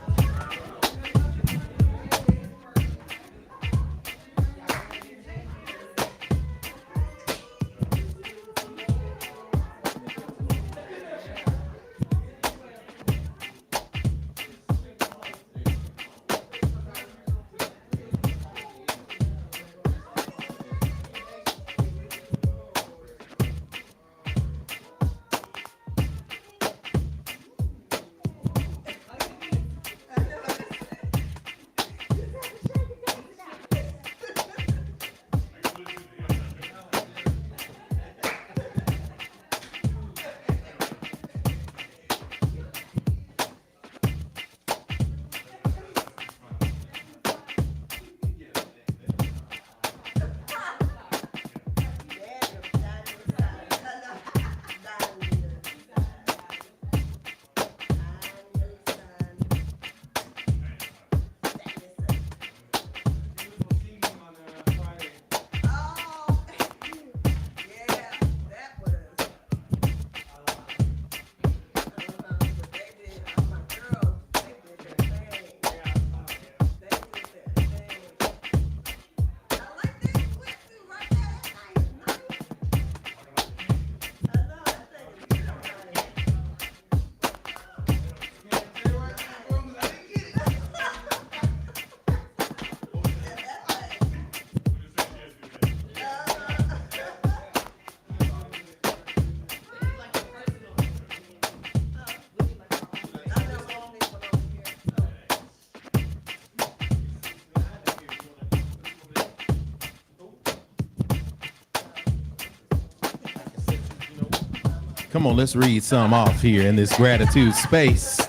Come on, let's read some off here in this gratitude space.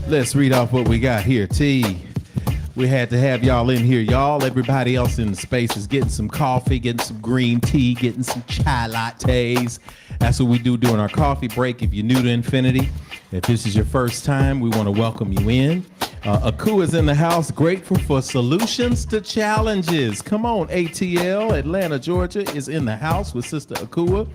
Let's read off what we got here. T, we had to have y'all in here. Y'all, everybody else in the space is getting some coffee, getting some green tea, getting some chai lattes. That's what we do during our coffee break. If you're new to Infinity, if this is your first time, we want to welcome you in. Akua is in the house, grateful for solutions to challenges. Come on, ATL, Atlanta, Georgia is in the house with Sister Akua.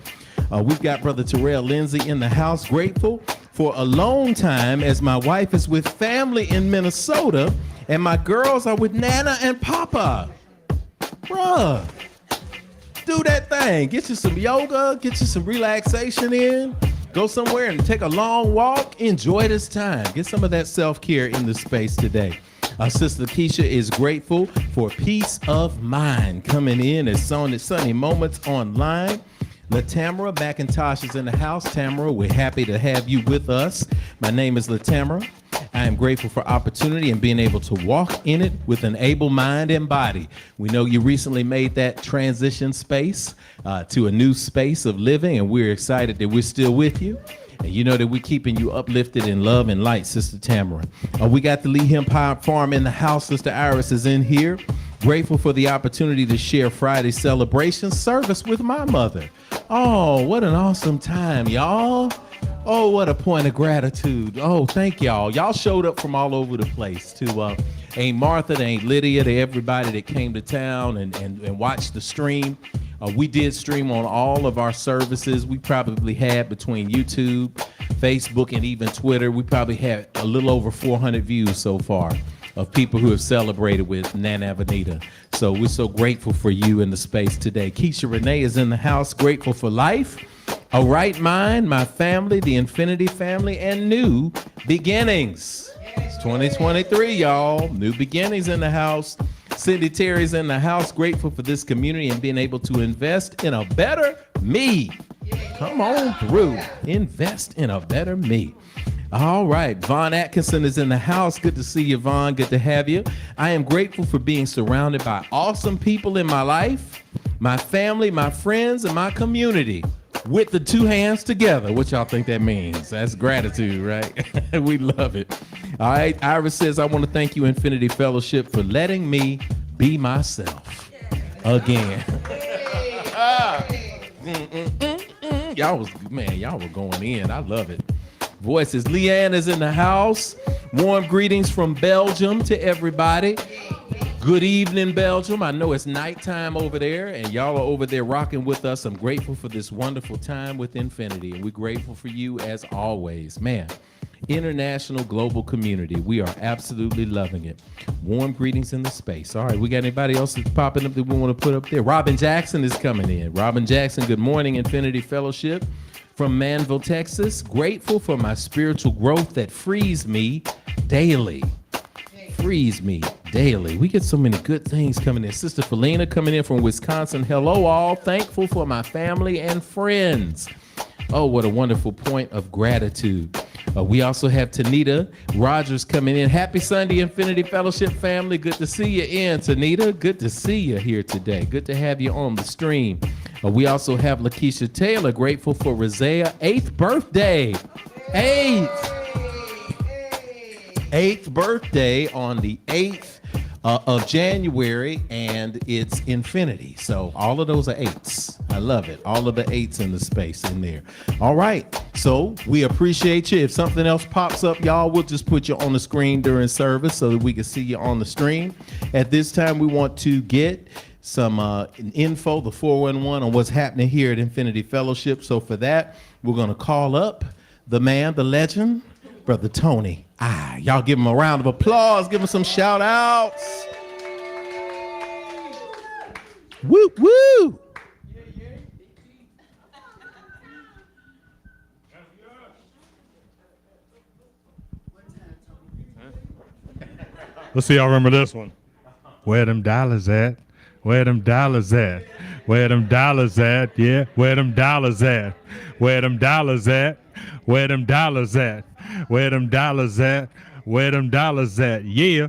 We've got Brother Terrell Lindsay in the house, grateful for alone time as my wife is with family in Minnesota and my girls are with Nana and Papa. Bruh, do that thing. Get you some yoga, get you some relaxation in. Go somewhere and take a long walk. Enjoy this time. Get some of that self-care in the space today. Sister Keisha is grateful for peace of mind coming in as Sunny Moments online. LaTamara McIntosh is in the house. Tamara, we're happy to have you with us. My name is LaTamara. I am grateful for opportunity and being able to walk in it with an able mind and body. We know you recently made that transition space to a new space of living, and we're excited that we're still with you. And you know that we're keeping you uplifted in love and light, Sister Tamara. We got the Lee Hemp Farm in the house. Sister Iris is in here. Grateful for the opportunity to share Friday celebration service with my mother. Oh, what an awesome time, y'all. Oh, what a point of gratitude. Oh, thank y'all. Y'all showed up from all over the place to Aunt Martha, to Aunt Lydia, to everybody that came to town and watched the stream. We did stream on all of our services. We probably had between YouTube, Facebook, and even Twitter, we probably had a little over 400 views so far of people who have celebrated with Nana Avenida. So we're so grateful for you in the space today. Keisha Renee is in the house, grateful for life, a right mind, my family, the Infinity family, and new beginnings. It's 2023, y'all. New beginnings in the house. Cindy Terry's in the house, grateful for this community and being able to invest in a better me. Come on through. Invest in a better me. All right, Vaughn Atkinson is in the house. Good to see you, Vaughn. Good to have you. I am grateful for being surrounded by awesome people in my life, my family, my friends, and my community. With the two hands together. What y'all think that means? That's gratitude, right? We love it. All right, Iris says, I want to thank you, Infinity Fellowship, for letting me be myself again. Y'all were going in. I love it. Voices. Leanne is in the house. Warm greetings from Belgium to everybody. Good evening, Belgium. I know it's nighttime over there, and y'all are over there rocking with us. I'm grateful for this wonderful time with Infinity, and we're grateful for you as always. Man, international global community, we are absolutely loving it. Warm greetings in the space. All right, we got anybody else that's popping up that we want to put up there? Robin Jackson is coming in. Robin Jackson, good morning, Infinity Fellowship from Manville, Texas. Grateful for my spiritual growth that frees me daily. Frees me daily. We get so many good things coming in. Sister Felina coming in from Wisconsin. Hello, all. Thankful for my family and friends. Oh, what a wonderful point of gratitude. We also have Tanita Rogers coming in. Happy Sunday, Infinity Fellowship family. Good to see you in, Tanita. Good to see you here today. Good to have you on the stream. We also have Lakeisha Taylor. Grateful for Rosea's 8th birthday. 8th birthday on the 8th of January, and it's Infinity. So all of those are 8s. I love it. All of the 8s in the space in there. All right. So we appreciate you. If something else pops up, y'all, we'll just put you on the screen during service so that we can see you on the stream. At this time, we want to get some info, the 411, on what's happening here at Infinity Fellowship. So for that, we're going to call up the man, the legend, Brother Tony. Y'all give him a round of applause. Give him some shout outs. Woo, woo. Let's see y'all remember this one. Where them dollars at? Where them dollars at? Where them dollars at? Yeah, where them dollars at? Where them dollars at? Where them dollars at? Where them dollars at? Where them dollars at? Yeah.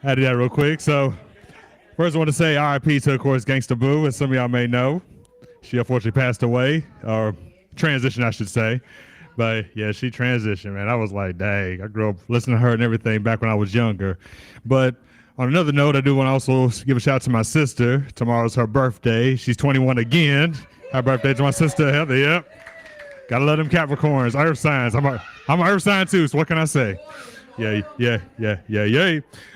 I did that real quick. So first I want to say RIP to, of course, Gangsta Boo, as some of y'all may know. She unfortunately passed away, or transitioned, I should say. But yeah, she transitioned, man. I was like, dang, I grew up listening to her and everything back when I was younger. But on another note, I do want to also give a shout out to my sister. Tomorrow's her birthday. She's 21 again. Happy birthday to my sister, Heather. Yep. Gotta love them Capricorns, earth signs. I'm an earth sign too, so what can I say? Yeah.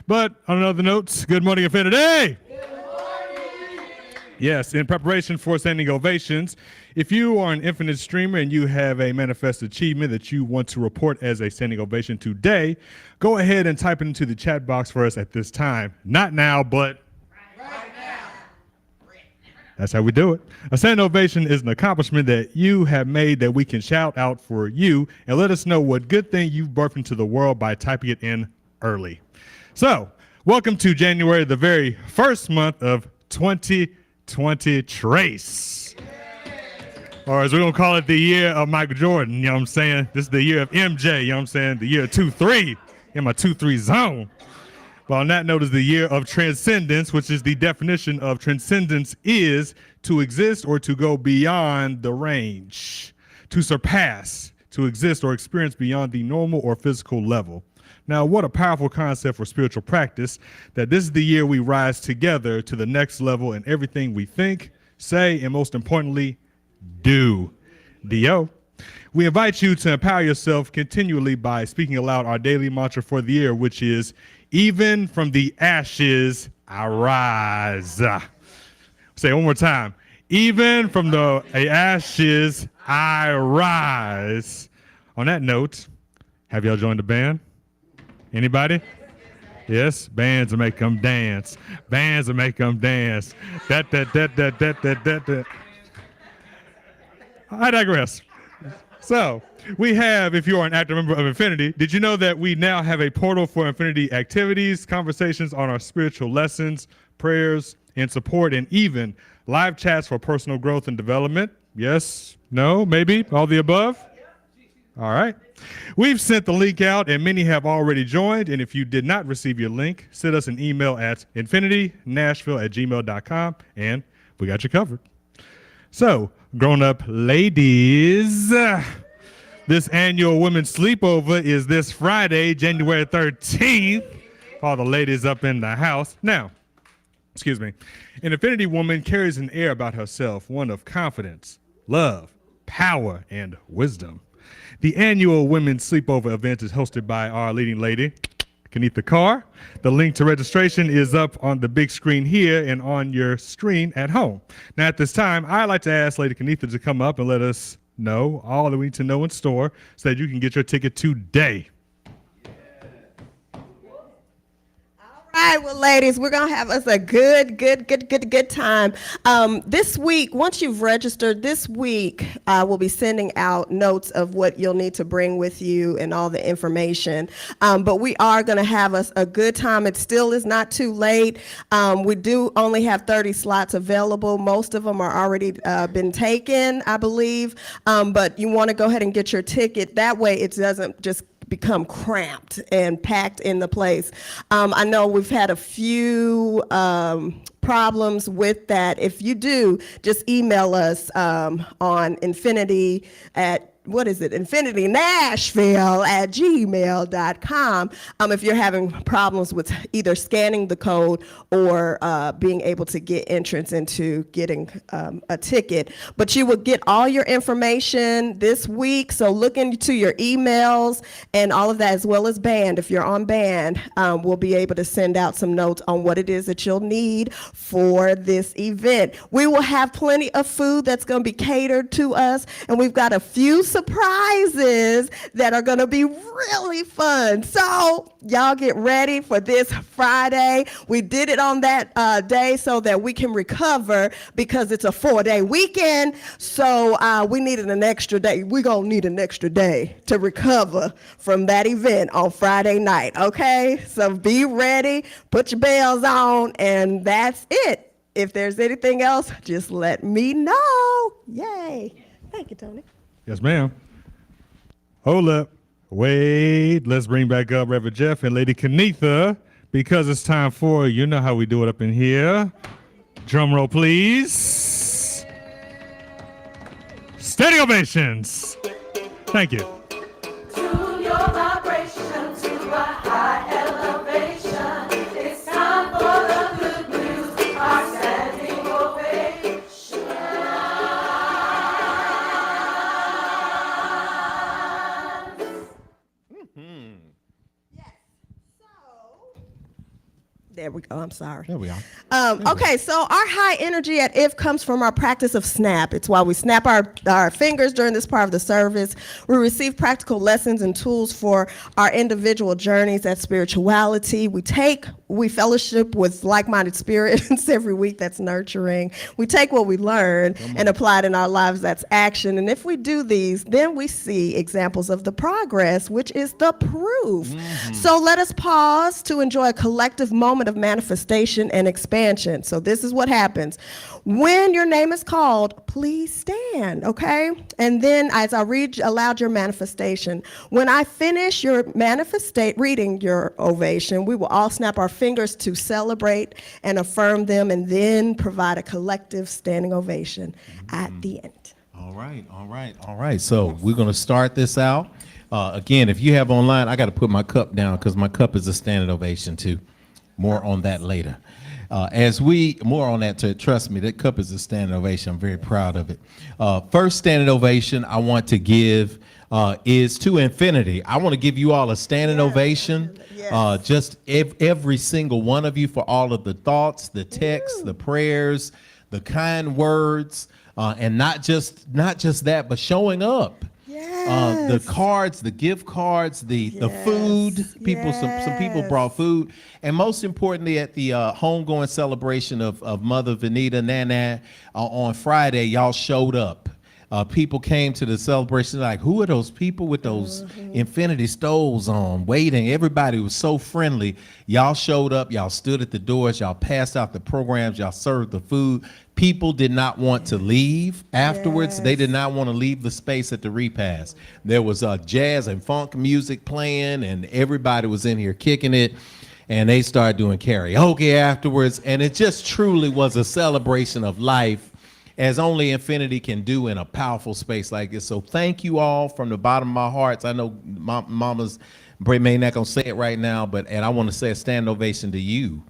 But on another note, good morning, Infinity. Yes, in preparation for Standing Ovations, if you are an Infinite streamer and you have a manifest achievement that you want to report as a Standing Ovation today, go ahead and type it into the chat box for us at this time. Not now, but right now. That's how we do it. A Standing Ovation is an accomplishment that you have made that we can shout out for you and let us know what good thing you've birthed into the world by typing it in early. So, welcome to January, the very first month of 2020 Trace. Or as we're going to call it, the year of Michael Jordan, you know what I'm saying? This is the year of MJ, you know what I'm saying? The year 2-3, in my 2-3 zone. But on that note is the year of Transcendence, which is the definition of transcendence is to exist or to go beyond the range, to surpass, to exist or experience beyond the normal or physical level. Now, what a powerful concept for spiritual practice, that this is the year we rise together to the next level in everything we think, say, and most importantly, do. D.O. We invite you to empower yourself continually by speaking aloud our daily mantra for the year, which is, even from the ashes, I rise. Say it one more time. Even from the ashes, I rise. On that note, have y'all joined the band? Anybody? Yes, bands will make them dance. Bands will make them dance. That. I digress. So, we have, if you are an active member of Infinity, did you know that we now have a portal for Infinity activities, conversations on our spiritual lessons, prayers, and support, and even live chats for personal growth and development? Yes, no, maybe, all the above? All right. We've sent the link out, and many have already joined, and if you did not receive your link, send us an email at infinitynashville@gmail.com, and we got you covered. So, grown-up ladies, this annual women's sleepover is this Friday, January 13th. All the ladies up in the house. Now, excuse me, an Infinity woman carries an air about herself, one of confidence, love, power, and wisdom. The annual women's sleepover event is hosted by our leading lady, Kenitha Carr. The link to registration is up on the big screen here and on your screen at home. Now, at this time, I'd like to ask Lady Kenitha to come up and let us know all that we need to know in store so that you can get your ticket today. All right, well, ladies, we're going to have us a good time. This week, once you've registered, this week, we'll be sending out notes of what you'll need to bring with you and all the information. But we are going to have us a good time. It still is not too late. We do only have 30 slots available. Most of them are already been taken, I believe. But you want to go ahead and get your ticket. That way it doesn't just become cramped and packed in the place. I know we've had a few problems with that. If you do, just email us on infinity infinitynashville@gmail.com if you're having problems with either scanning the code or being able to get entrance into getting a ticket. But you will get all your information this week, so look into your emails and all of that, as well as band. If you're on band, we'll be able to send out some notes on what it is that you'll need for this event. We will have plenty of food that's going to be catered to us, and we've got a few surprises that are going to be really fun. So y'all get ready for this Friday. We did it on that day so that we can recover, because it's a 4-day weekend. So we needed an extra day. We're going to need an extra day to recover from that event on Friday night. Okay, so be ready, put your bells on, and that's it. If there's anything else, just let me know. Yay. Thank you, Tony. Yes, ma'am. Hold up. Wait. Let's bring back up Reverend Jeff and Lady Kenitha, because it's time for, you know how we do it up in here. Drum roll, please. Standing ovations. Thank you. Tune your vibration to a high elevation. It's time for the good news, our standing ovation. There we go. I'm sorry. There we are. Okay, so our high energy at IF comes from our practice of snap. It's why we snap our fingers during this part of the service. We receive practical lessons and tools for our individual journeys at spirituality. We fellowship with like-minded spirits every week. That's nurturing. We take what we learn and apply it in our lives. That's action. And if we do these, then we see examples of the progress, which is the proof. Mm-hmm. So let us pause to enjoy a collective moment of manifestation and expansion. So this is what happens. When your name is called, please stand, okay? And then as I read aloud your manifestation, when I finish your reading your ovation, we will all snap our fingers to celebrate and affirm them, and then provide a collective standing ovation at the end. All right. So we're going to start this out. Again, if you have online, I got to put my cup down because my cup is a standing ovation too. More on that later. More on that, trust me, that cup is a standing ovation. I'm very proud of it. First standing ovation I want to give is to Infinity. I want to give you all a standing ovation. Yes. Just every single one of you, for all of the thoughts, the texts, the prayers, the kind words, and not just that, but showing up. Yes. The cards, the gift cards, the food. Some people brought food, and most importantly, at the homegoing celebration of Mother Vanita Nana on Friday, y'all showed up. People came to the celebration like, who are those people with those infinity stoles on, waiting? Everybody was so friendly. Y'all showed up. Y'all stood at the doors. Y'all passed out the programs. Y'all served the food. People did not want to leave afterwards. Yes. They did not want to leave the space at the repast. There was jazz and funk music playing, and everybody was in here kicking it. And they started doing karaoke afterwards. And it just truly was a celebration of life, as only Infinity can do in a powerful space like this. So thank you all from the bottom of my heart. I know Mama's may not gonna say it right now, and I want to say a standing ovation to you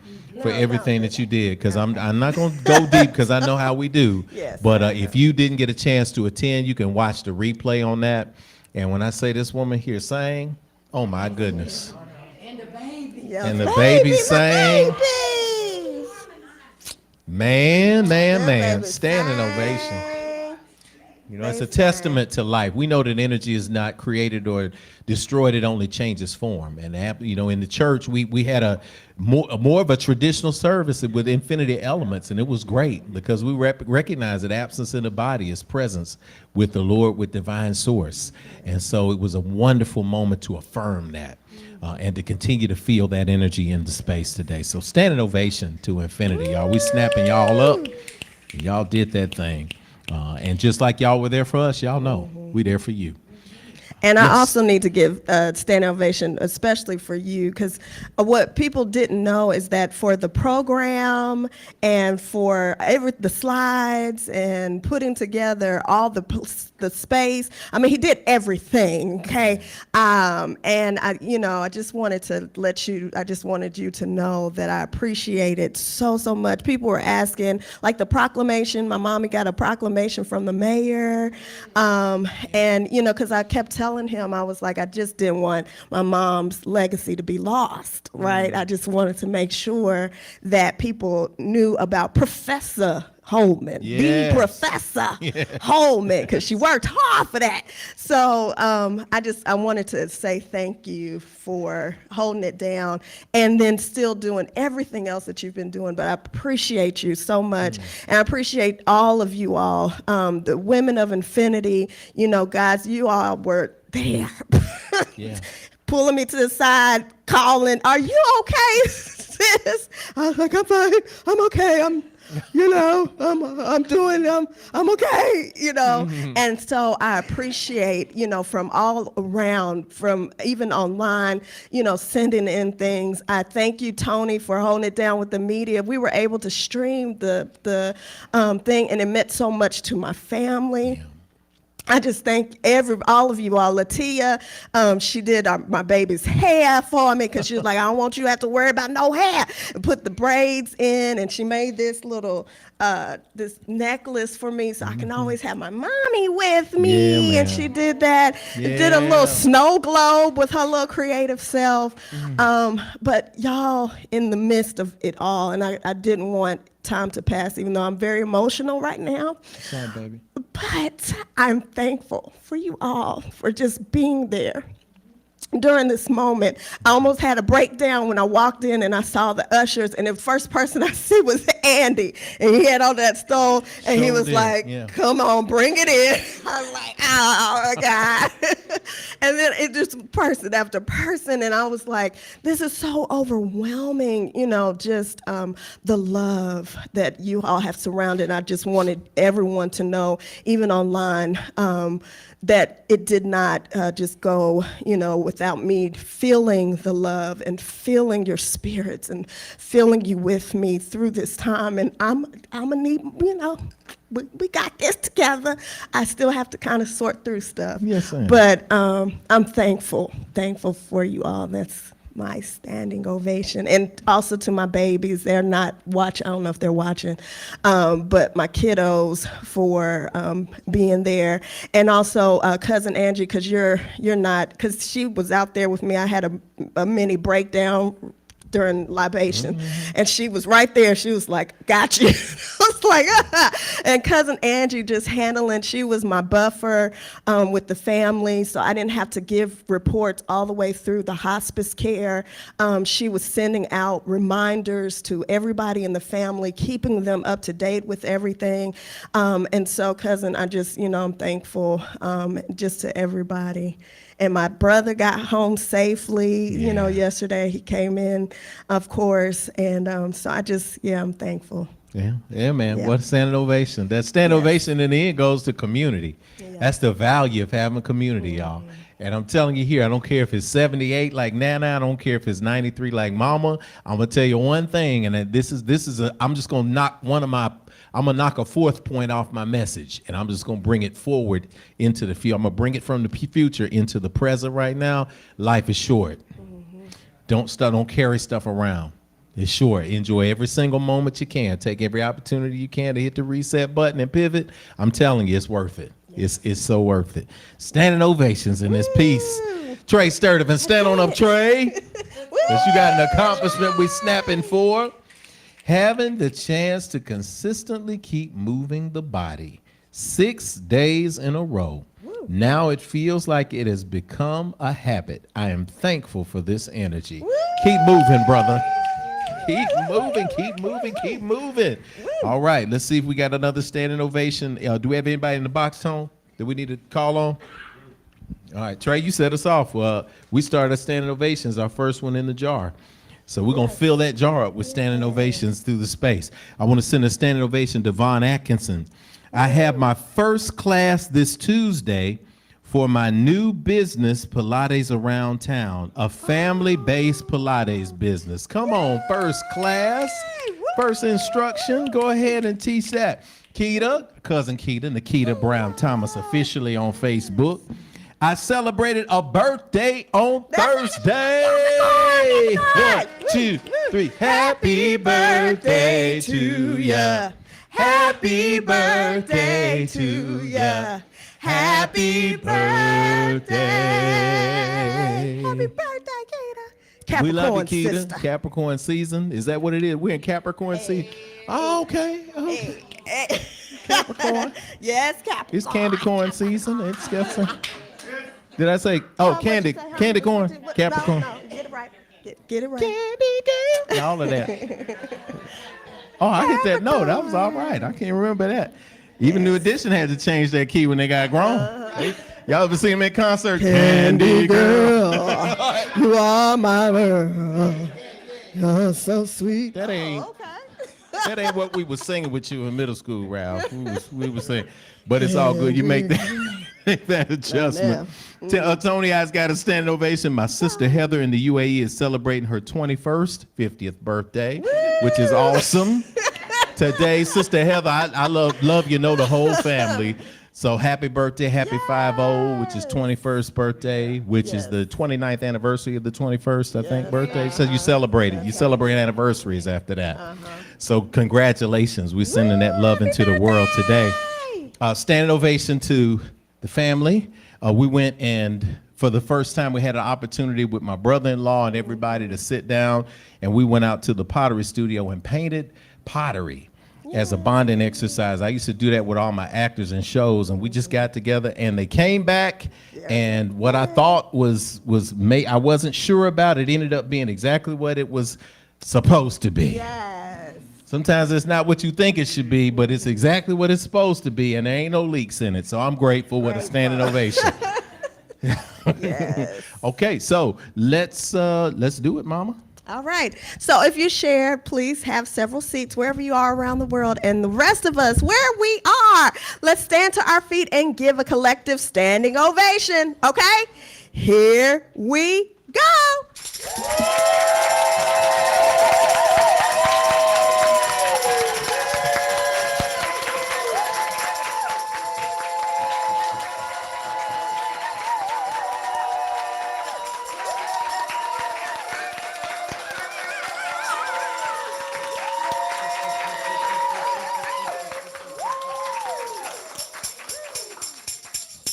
for everything that you did, because I'm not gonna go deep because I know how we do. Yes. But if you didn't get a chance to attend, you can watch the replay on that. And when I say this woman here sang, oh my goodness. And the baby. Yeah. And the babies sang. Babies. Man. Babies Standing ovation. sang. You know, it's a They testament to life. We know that energy is not created or destroyed; it only changes form. And you know, in the church, we had a more of a traditional service with infinity elements, and it was great because we recognize that absence in the body is presence with the Lord, with divine source. And so it was a wonderful moment to affirm that. And to continue to feel that energy in the space today. So standing ovation to infinity, y'all. We snapping y'all up. Y'all did that thing. And just like y'all were there for us, y'all know we there for you. And Yes. I also need to give standing ovation, especially for you, because what people didn't know is that for the program and for the slides and putting together all the space, I mean, he did everything. Okay, and I just wanted you to know that I appreciate it so much. People were asking, like the proclamation. My mommy got a proclamation from the mayor, and because I kept telling him, I was like, I just didn't want my mom's legacy to be lost, right? I just wanted to make sure that people knew about Professor Holman, Yes. the Professor Holman, because she worked hard for that. So I wanted to say thank you for holding it down and then still doing everything else that you've been doing. But I appreciate you so much. And I appreciate all of you all, the women of infinity, guys, you all were there. Yeah. Pulling me to the side, calling, "Are you okay, sis?" I was like, "I'm fine. I'm okay. I'm okay, And so I appreciate, from all around, from even online, sending in things. I thank you, Tony, for holding it down with the media. We were able to stream the thing, and it meant so much to my family. Yeah. I just thank all of you all. Latia, she did my baby's hair for me because she was like, "I don't want you to have to worry about no hair." And put the braids in, and she made this little this necklace for me so I can always have my mommy with me. Yeah, and man. she did that. Yeah. Did a little snow globe with her little creative self. But y'all, in the midst of it all, and I didn't want time to pass, even though I'm very emotional right now. Sorry, baby. But I'm thankful for you all for just being there during this moment. I almost had a breakdown when I walked in and I saw the ushers, and the first person I see was Andy, and he had on that stole, and he Sure was did, like, yeah. "Come on, bring it in." I was like, "Oh my God." And then it just person after person, and I was like, this is so overwhelming, just the love that you all have surrounded. I just wanted everyone to know, even online, that it did not just go, without me feeling the love and feeling your spirits and feeling you with me through this time. And I'm gonna need, we got this together. I still have to kind of sort through stuff. Yes, ma'am. But I'm thankful for you all. That's my standing ovation. And also to my babies, they're not watching, I don't know if they're watching, but my kiddos for being there. And also cousin Angie, because you're not, because she was out there with me. I had a mini breakdown during Libations, and she was right there. She was like, "Got you." I was like, And cousin Angie just handling, she was my buffer with the family, so I didn't have to give reports all the way through the hospice care. She was sending out reminders to everybody in the family, keeping them up to date with everything. And so, cousin, I just, I'm thankful just to everybody. And my brother got home safely, yesterday. He came in, of course. And so I'm thankful. Yeah, man. Yeah. What a standing ovation. That standing Yes. ovation in the end goes to community. That's the value of having community, y'all. And I'm telling you here, I don't care if it's 78 like Nana, I don't care if it's 93 like Mama. I'm gonna tell you one thing, and I'm just gonna knock a fourth point off my message, and I'm just gonna bring it forward into the future. I'm gonna bring it from the future into the present right now. Life is short. Don't carry stuff around. It's short. Enjoy every single moment you can. Take every opportunity you can to hit the reset button and pivot. I'm telling you, it's worth it. It's so worth it. Standing ovations in this piece Trey Sturdivant, stand on up, Trey. Because you got an accomplishment we snapping for. Having the chance to consistently keep moving the body 6 days in a row. Now it feels like it has become a habit. I am thankful for this energy. Keep moving, brother. Keep moving, keep moving, keep moving. All right, let's see if we got another standing ovation. Do we have anybody in the box, Tone, that we need to call on? All right, Trey, you set us off. We started standing ovations, our first one in the jar. So we're going to fill that jar up with standing ovations through the space. I want to send a standing ovation to Von Atkinson. I have my first class this Tuesday for my new business, Pilates Around Town, a family-based Pilates business. Come on, first class, first instruction. Go ahead and teach that. Keita, cousin Keita, Nikita Brown Thomas, officially on Facebook. I celebrated a birthday on Thursday. 1, 2, 3. Happy birthday to ya. Happy birthday to ya. Happy birthday. Happy birthday, Keita. We love you, Capricorn Keita. sister. Capricorn season. Is that what it is? We're in Capricorn season. Oh, okay. Capricorn. Yes, Capricorn. It's candy corn season. It's got some. Did I say? Oh, candy corn, Capricorn. No, get it right. Get it right. Candy, all of that. Oh, I hit that note. That was all right. I can't remember that. Even New Edition had to change that key when they got grown. Y'all ever seen them at concert? Candy girl, you are my world. You're so sweet. That ain't what we were singing with you in middle school, Ralph. We were saying, but it's all good. You make that adjustment. Tony, I's got a standing ovation. My sister Heather in the UAE is celebrating her 21st, 50th birthday, which is awesome. Today, Sister Heather, I love you know the whole family. So happy birthday, happy 50, which is 21st birthday, which is the 29th anniversary of the 21st, I think, birthday. So you celebrate it. You celebrate anniversaries after that. So congratulations. We're sending that love into the world today. Standing ovation to the family. We went and for the first time we had an opportunity with my brother-in-law and everybody to sit down, and we went out to the pottery studio and painted pottery as a bonding exercise. I used to do that with all my actors and shows, and we just got together and they came back, and what I thought was I wasn't sure about, it ended up being exactly what it was supposed to be. Yes. Sometimes it's not what you think it should be, but it's exactly what it's supposed to be, and there ain't no leaks in it. So I'm grateful with a standing ovation. Yes. Okay, so let's do it, Mama. All right. So if you share, please have several seats wherever you are around the world. And the rest of us, where we are, let's stand to our feet and give a collective standing ovation. Okay? Here we go.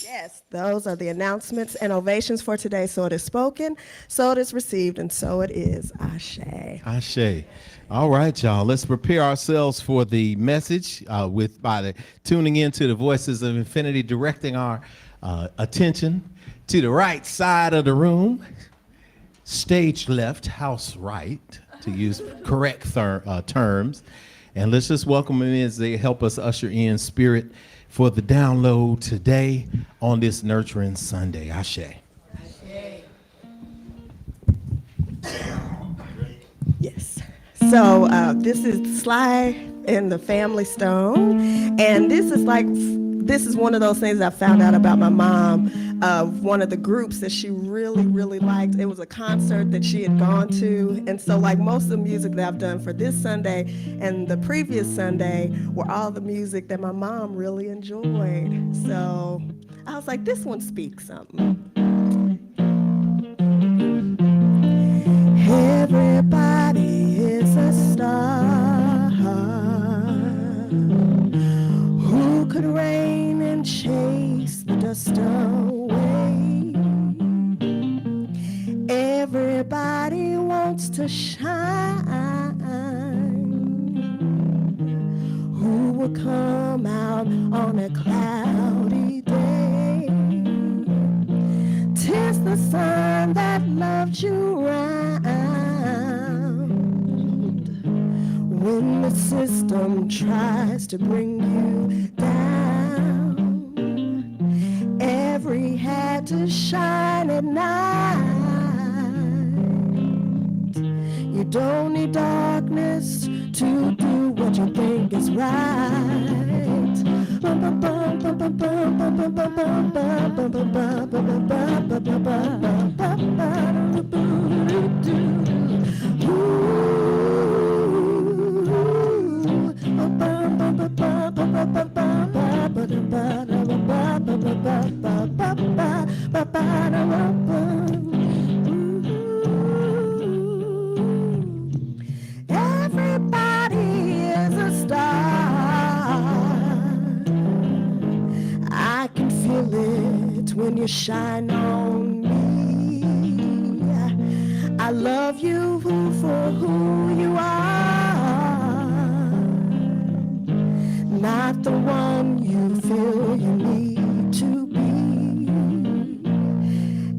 Yes, those are the announcements and ovations for today. So it is spoken, so it is received, and so it is. Ashe. Ashe. All right, y'all. Let's prepare ourselves for the message by tuning into the Voices of Infinity, directing our attention to the right side of the room, stage left, house right, to use correct terms. And let's just welcome them in as they help us usher in spirit for the download today on this Nurturing Sunday. Ashe. Yes. So this is Sly and the Family Stone, and this is one of those things I found out about my mom. One of the groups that she really liked. It was a concert that she had gone to, and so like most of the music that I've done for this Sunday and the previous Sunday were all the music that my mom really enjoyed. So I was like, this one speaks something. Everybody is a star who could reign and chase the dust away. to shine, who will come out on a cloudy day. 'Tis the sun that loved you round when the system tries to bring you down. Every had to shine at night. You don't need darkness to do what you think is right. Everybody is a star. I can feel it when you shine on me. I love you for who you are, not the one you feel you need to be.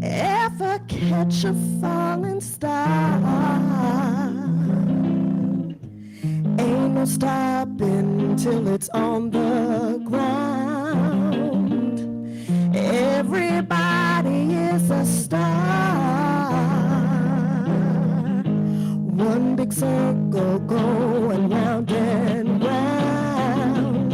Ever catch a falling star? Ain't no stopping till it's on the ground. Everybody is a star. One big circle going round and round.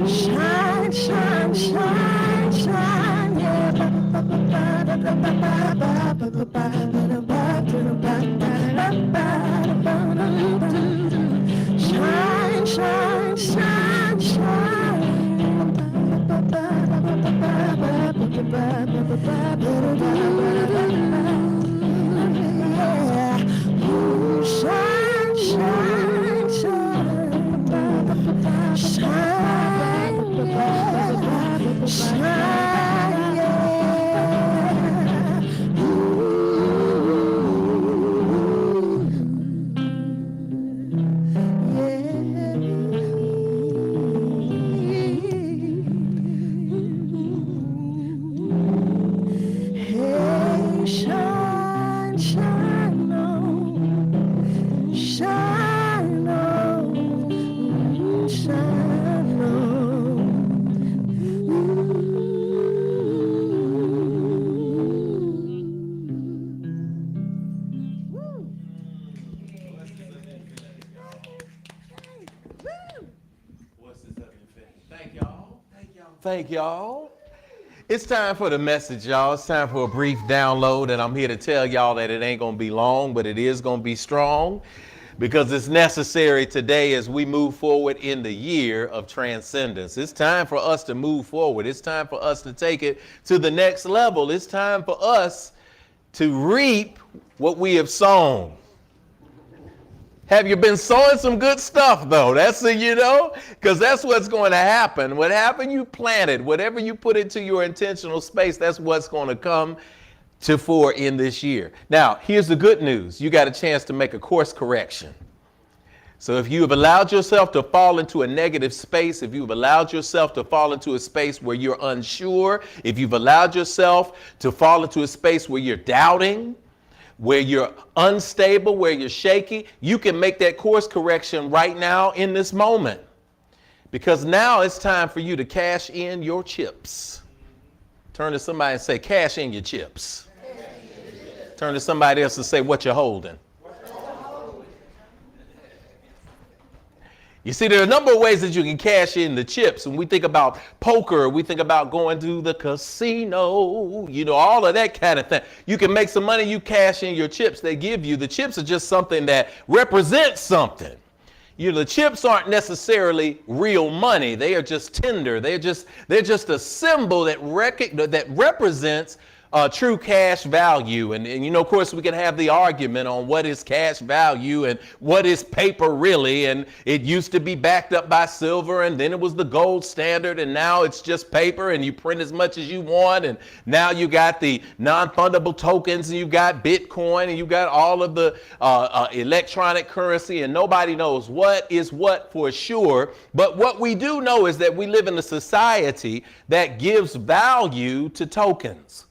Shine, shine, shine, shine, yeah. Shine, shine, shine, shine. Ooh, shine, shine, shine. Shine, yeah. Shine, yeah. Hey, shine, shine on, shine on, shine Thank y'all. Thank y'all. It's time for the message, y'all. It's time for a brief download, and I'm here to tell y'all that it ain't gonna be long, but it is gonna be strong because it's necessary today as we move forward in the year of transcendence. It's time for us to move forward. It's time for us to take it to the next level. It's time for us to reap what we have sown. Have you been sowing some good stuff, though? That's because that's what's going to happen. Whatever you planted, whatever you put into your intentional space, that's what's going to come to fore in this year. Now, here's the good news. You got a chance to make a course correction. So if you have allowed yourself to fall into a negative space, if you've allowed yourself to fall into a space where you're unsure, if you've allowed yourself to fall into a space where you're doubting, where you're unstable, where you're shaky, you can make that course correction right now in this moment. Because now it's time for you to cash in your chips. Turn to somebody and say, cash in your chips. Turn to somebody else and say, what you're holding. You see, there are a number of ways that you can cash in the chips. When we think about poker, we think about going to the casino, all of that kind of thing. You can make some money, you cash in your chips. They give you, the chips are just something that represents something. The chips aren't necessarily real money. They are just tender. They're just a symbol that represents true cash value. And of course, we can have the argument on what is cash value and what is paper really. And it used to be backed up by silver, and then it was the gold standard, and now it's just paper and you print as much as you want. And now you got the non-fundable tokens, and you got Bitcoin, and you got all of the electronic currency, and nobody knows what is what for sure. But what we do know is that we live in a society that gives value to tokens.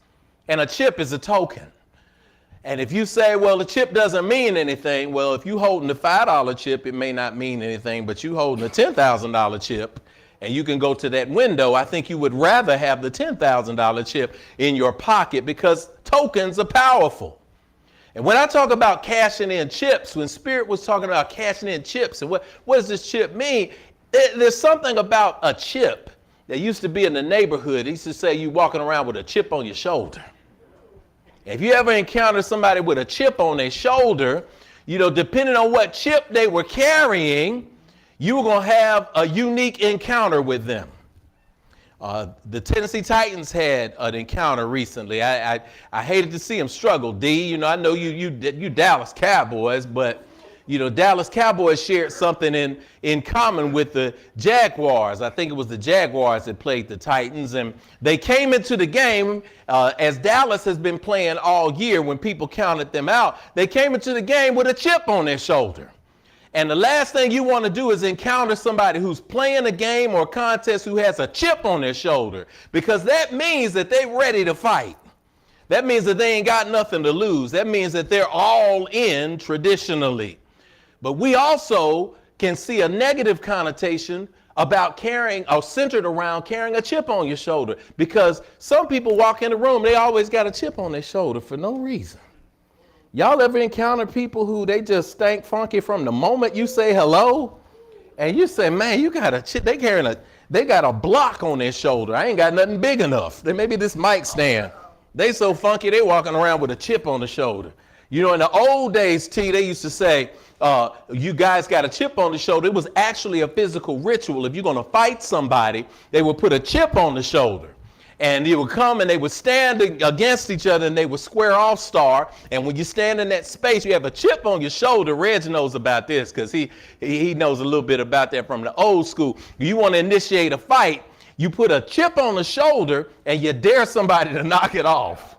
And a chip is a token. And if you say, well, the chip doesn't mean anything, well, if you holding the $5 chip, it may not mean anything, but you holding a $10,000 chip, and you can go to that window, I think you would rather have the $10,000 chip in your pocket because tokens are powerful. And when I talk about cashing in chips, when Spirit was talking about cashing in chips, and what does this chip mean? There's something about a chip that used to be in the neighborhood. They used to say you walking around with a chip on your shoulder. If you ever encounter somebody with a chip on their shoulder, depending on what chip they were carrying, you were going to have a unique encounter with them. The Tennessee Titans had an encounter recently. I hated to see them struggle, D. I know you Dallas Cowboys, but Dallas Cowboys shared something in common with the Jaguars. I think it was the Jaguars that played the Titans, and they came into the game as Dallas has been playing all year. When people counted them out, they came into the game with a chip on their shoulder. And the last thing you want to do is encounter somebody who's playing a game or a contest who has a chip on their shoulder, because that means that they're ready to fight. That means that they ain't got nothing to lose. That means that they're all in traditionally. But we also can see a negative connotation about carrying, or centered around carrying a chip on your shoulder, because some people walk in the room, they always got a chip on their shoulder for no reason. Y'all ever encounter people who they just stank funky from the moment you say hello? And you say, man, you got a chip, they got a block on their shoulder. I ain't got nothing big enough. Maybe this mic stand. They so funky, they walking around with a chip on the shoulder. In the old days, T, they used to say, you guys got a chip on the shoulder. It was actually a physical ritual. If you're going to fight somebody, they would put a chip on the shoulder. And they would come and they would stand against each other, and they would square off star. And when you stand in that space, you have a chip on your shoulder. Reg knows about this because he knows a little bit about that from the old school. You want to initiate a fight, you put a chip on the shoulder and you dare somebody to knock it off.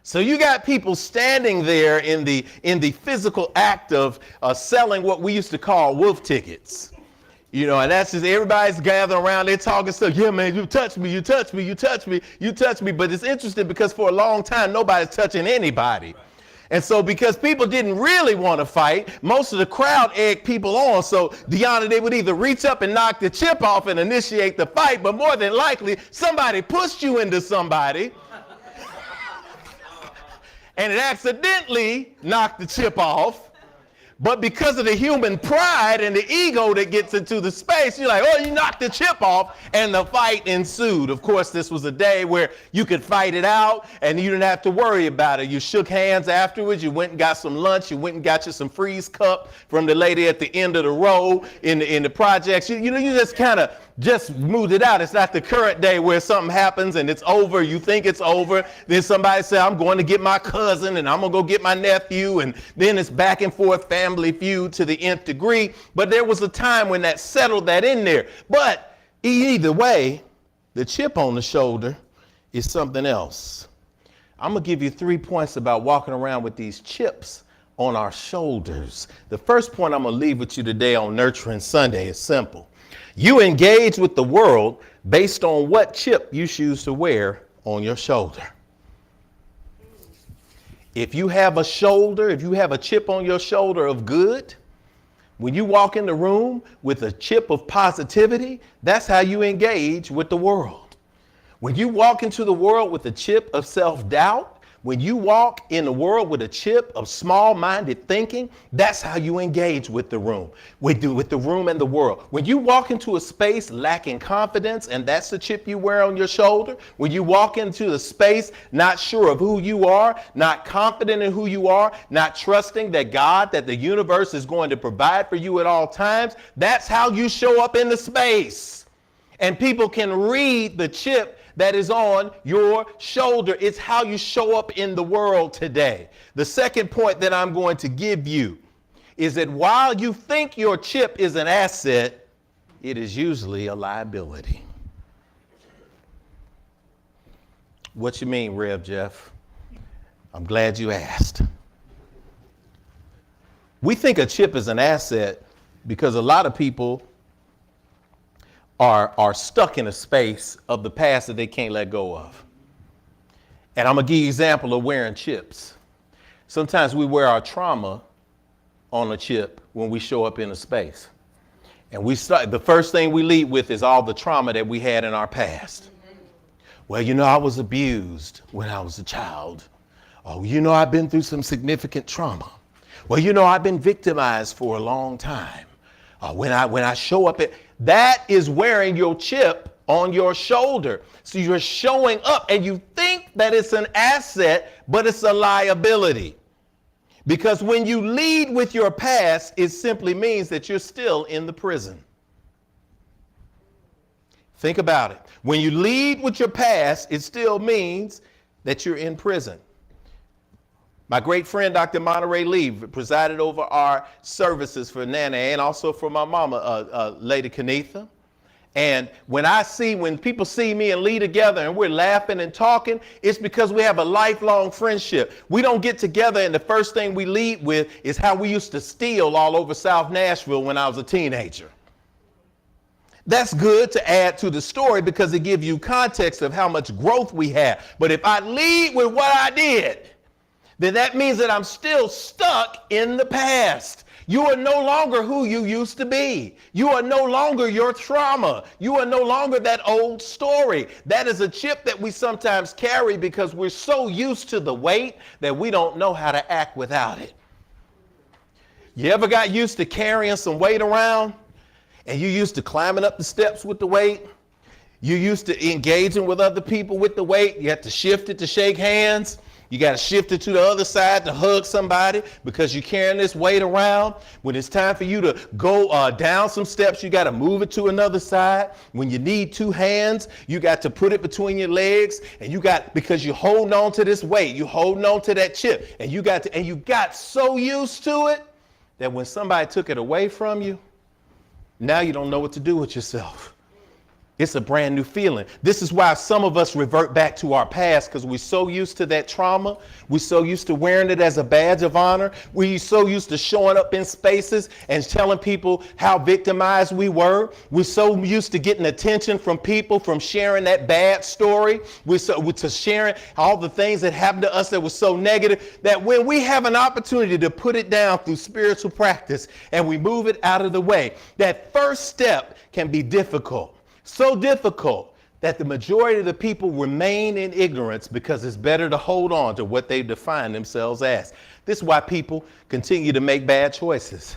So you got people standing there in the physical act of selling what we used to call wolf tickets. And that's just everybody's gathering around, they're talking stuff. Yeah, man, you touch me, you touch me, you touch me, you touch me. But it's interesting because for a long time, nobody's touching anybody. And so because people didn't really want to fight, most of the crowd egged people on. So Deanna, they would either reach up and knock the chip off and initiate the fight, but more than likely, somebody pushed you into somebody and it accidentally knocked the chip off. But because of the human pride and the ego that gets into the space, you're like, oh, you knocked the chip off, and the fight ensued. Of course, this was a day where you could fight it out and you didn't have to worry about it. You shook hands afterwards, you went and got some lunch, you went and got you some freeze cup from the lady at the end of the row in the projects. You just kind of just moved it out. It's not the current day where something happens and it's over, you think it's over, then somebody says, I'm going to get my cousin and I'm going to go get my nephew, and then it's back and forth family feud to the nth degree. But there was a time when that settled that in there. But either way, the chip on the shoulder is something else. I'm going to give you 3 points about walking around with these chips on our shoulders. The first point I'm going to leave with you today on Nurturing Sunday is simple. You engage with the world based on what chip you choose to wear on your shoulder. If you have a chip on your shoulder of good, when you walk in the room with a chip of positivity, that's how you engage with the world. When you walk into the world with a chip of self-doubt, when you walk in the world with a chip of small-minded thinking, that's how you engage with the room, with the room and the world. When you walk into a space lacking confidence, and that's the chip you wear on your shoulder, when you walk into a space not sure of who you are, not confident in who you are, not trusting that God, that the universe is going to provide for you at all times, that's how you show up in the space. And people can read the chip that is on your shoulder. It's how you show up in the world today. The second point that I'm going to give you is that while you think your chip is an asset, it is usually a liability. What you mean, Rev Jeff? I'm glad you asked. We think a chip is an asset because a lot of people are stuck in a space of the past that they can't let go of. And I'm going to give you an example of wearing chips. Sometimes we wear our trauma on a chip when we show up in a space. And the first thing we lead with is all the trauma that we had in our past. Well, I was abused when I was a child. Oh, I've been through some significant trauma. Well, I've been victimized for a long time. When I show up that is wearing your chip on your shoulder. So you're showing up and you think that it's an asset, but it's a liability. Because when you lead with your past, it simply means that you're still in the prison. Think about it. When you lead with your past, it still means that you're in prison. My great friend, Dr. Monterey Lee, presided over our services for Nana and also for my mama, Lady Kenitha. And when people see me and Lee together and we're laughing and talking, it's because we have a lifelong friendship. We don't get together and the first thing we lead with is how we used to steal all over South Nashville when I was a teenager. That's good to add to the story because it gives you context of how much growth we have. But if I lead with what I did, then that means that I'm still stuck in the past. You are no longer who you used to be. You are no longer your trauma. You are no longer that old story. That is a chip that we sometimes carry because we're so used to the weight that we don't know how to act without it. You ever got used to carrying some weight around and you used to climbing up the steps with the weight? You used to engaging with other people with the weight. You had to shift it to shake hands. You got to shift it to the other side to hug somebody because you're carrying this weight around. When it's time for you to go down some steps, you got to move it to another side. When you need two hands, you got to put it between your legs, and because you're holding on to this weight, you're holding on to that chip, and you got so used to it that when somebody took it away from you, now you don't know what to do with yourself. It's a brand new feeling. This is why some of us revert back to our past because we're so used to that trauma. We're so used to wearing it as a badge of honor. We're so used to showing up in spaces and telling people how victimized we were. We're so used to getting attention from people, from sharing that bad story. We're to sharing all the things that happened to us that was so negative that when we have an opportunity to put it down through spiritual practice and we move it out of the way, that first step can be difficult. So difficult that the majority of the people remain in ignorance because it's better to hold on to what they define themselves as. This is why people continue to make bad choices,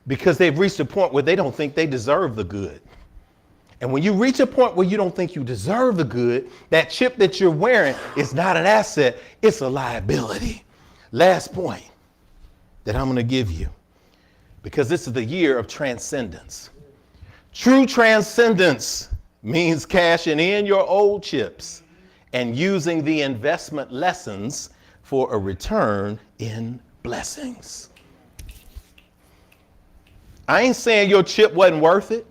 because they've reached a point where they don't think they deserve the good. And when you reach a point where you don't think you deserve the good, that chip that you're wearing is not an asset, it's a liability. Last point that I'm going to give you, because this is the year of transcendence. True transcendence means cashing in your old chips and using the investment lessons for a return in blessings. I ain't saying your chip wasn't worth it.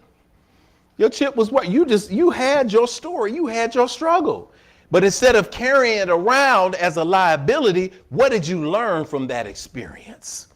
Your chip was what? You had your story, you had your struggle. But instead of carrying it around as a liability, what did you learn from that experience?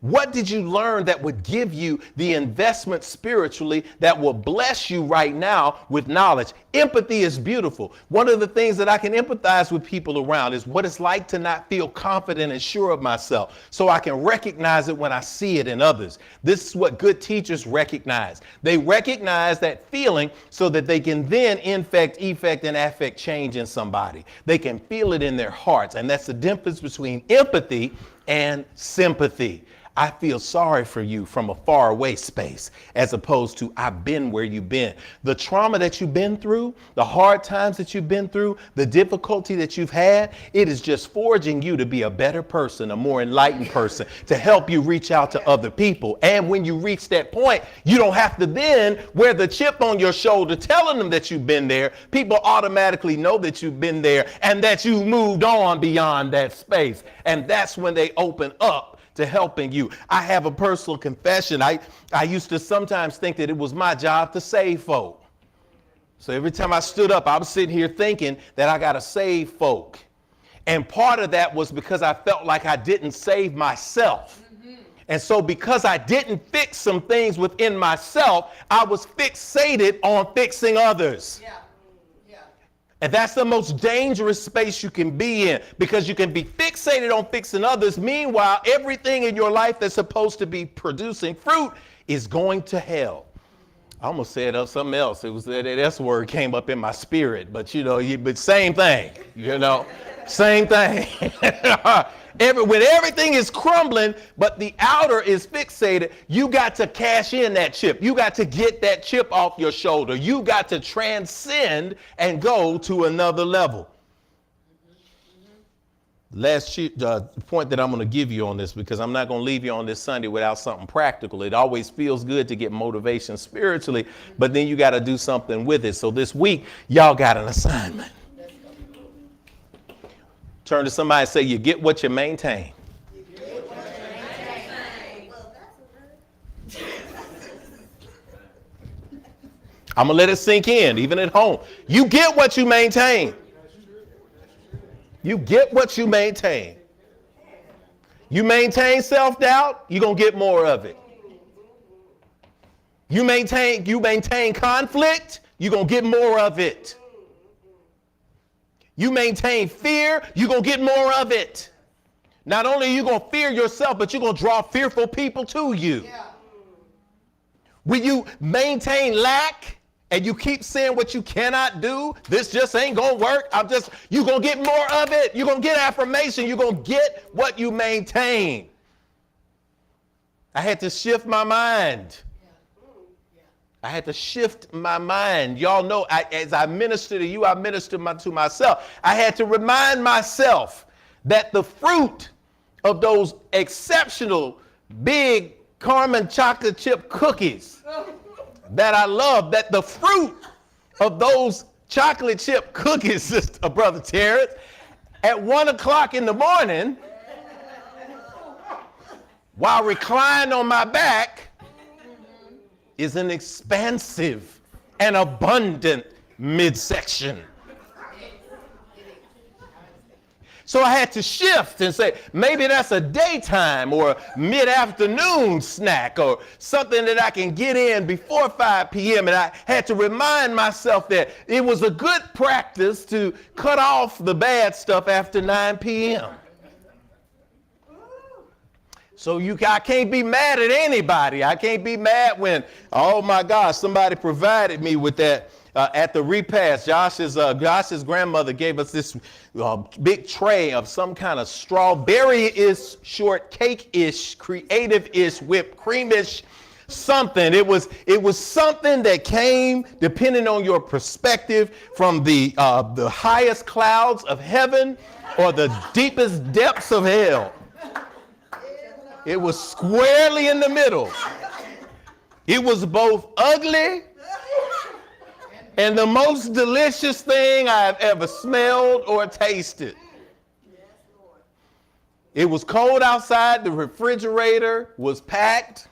What did you learn that would give you the investment spiritually that will bless you right now with knowledge? Empathy is beautiful. One of the things that I can empathize with people around is what it's like to not feel confident and sure of myself, so I can recognize it when I see it in others. This is what good teachers recognize. They recognize that feeling so that they can then infect, effect, and affect change in somebody. They can feel it in their hearts, and that's the difference between empathy and sympathy. I feel sorry for you from a far away space, as opposed to I've been where you've been. The trauma that you've been through, the hard times that you've been through, the difficulty that you've had, it is just forging you to be a better person, a more enlightened person, to help you reach out to other people. And when you reach that point, you don't have to then wear the chip on your shoulder telling them that you've been there. People automatically know that you've been there and that you moved on beyond that space. And that's when they open up to helping you. I have a personal confession. I used to sometimes think that it was my job to save folk. So every time I stood up, I was sitting here thinking that I got to save folk. And part of that was because I felt like I didn't save myself. And so because I didn't fix some things within myself, I was fixated on fixing others. Yeah. And that's the most dangerous space you can be in, because you can be fixated on fixing others. Meanwhile, everything in your life that's supposed to be producing fruit is going to hell. I almost said something else. It was that S word came up in my spirit, but but same thing, same thing. When everything is crumbling, but the outer is fixated, you got to cash in that chip. You got to get that chip off your shoulder. You got to transcend and go to another level. Last point that I'm going to give you on this, because I'm not going to leave you on this Sunday without something practical. It always feels good to get motivation spiritually, but then you got to do something with it. So this week, y'all got an assignment. Turn to somebody and say, you get what you maintain. I'm going to let it sink in, even at home. You get what you maintain. You get what you maintain. You maintain self-doubt, you're going to get more of it. You maintain conflict, you're going to get more of it. You maintain fear, you're going to get more of it. Not only are you going to fear yourself, but you're going to draw fearful people to you. Yeah. When you maintain lack and you keep saying what you cannot do, this just ain't going to work, you're going to get more of it. You're going to get affirmation. You're going to get what you maintain. I had to shift my mind. I had to shift my mind. Y'all know, as I minister to you, I minister to myself. I had to remind myself that the fruit of those exceptional big Carmen chocolate chip cookies that I love, that the fruit of those chocolate chip cookies, Sister Brother Terrence, at 1 o'clock in the morning, while reclined on my back, is an expansive and abundant midsection. So I had to shift and say, maybe that's a daytime or a mid-afternoon snack or something that I can get in before 5 p.m. And I had to remind myself that it was a good practice to cut off the bad stuff after 9 p.m. So I can't be mad at anybody. I can't be mad when, oh my gosh, somebody provided me with that at the repast, Josh's grandmother gave us this big tray of some kind of strawberry-ish, shortcake-ish, creative-ish, whipped cream-ish something. It was something that came, depending on your perspective, from the highest clouds of heaven or the deepest depths of hell. It was squarely in the middle. It was both ugly and the most delicious thing I've ever smelled or tasted. It was cold outside. The refrigerator was packed.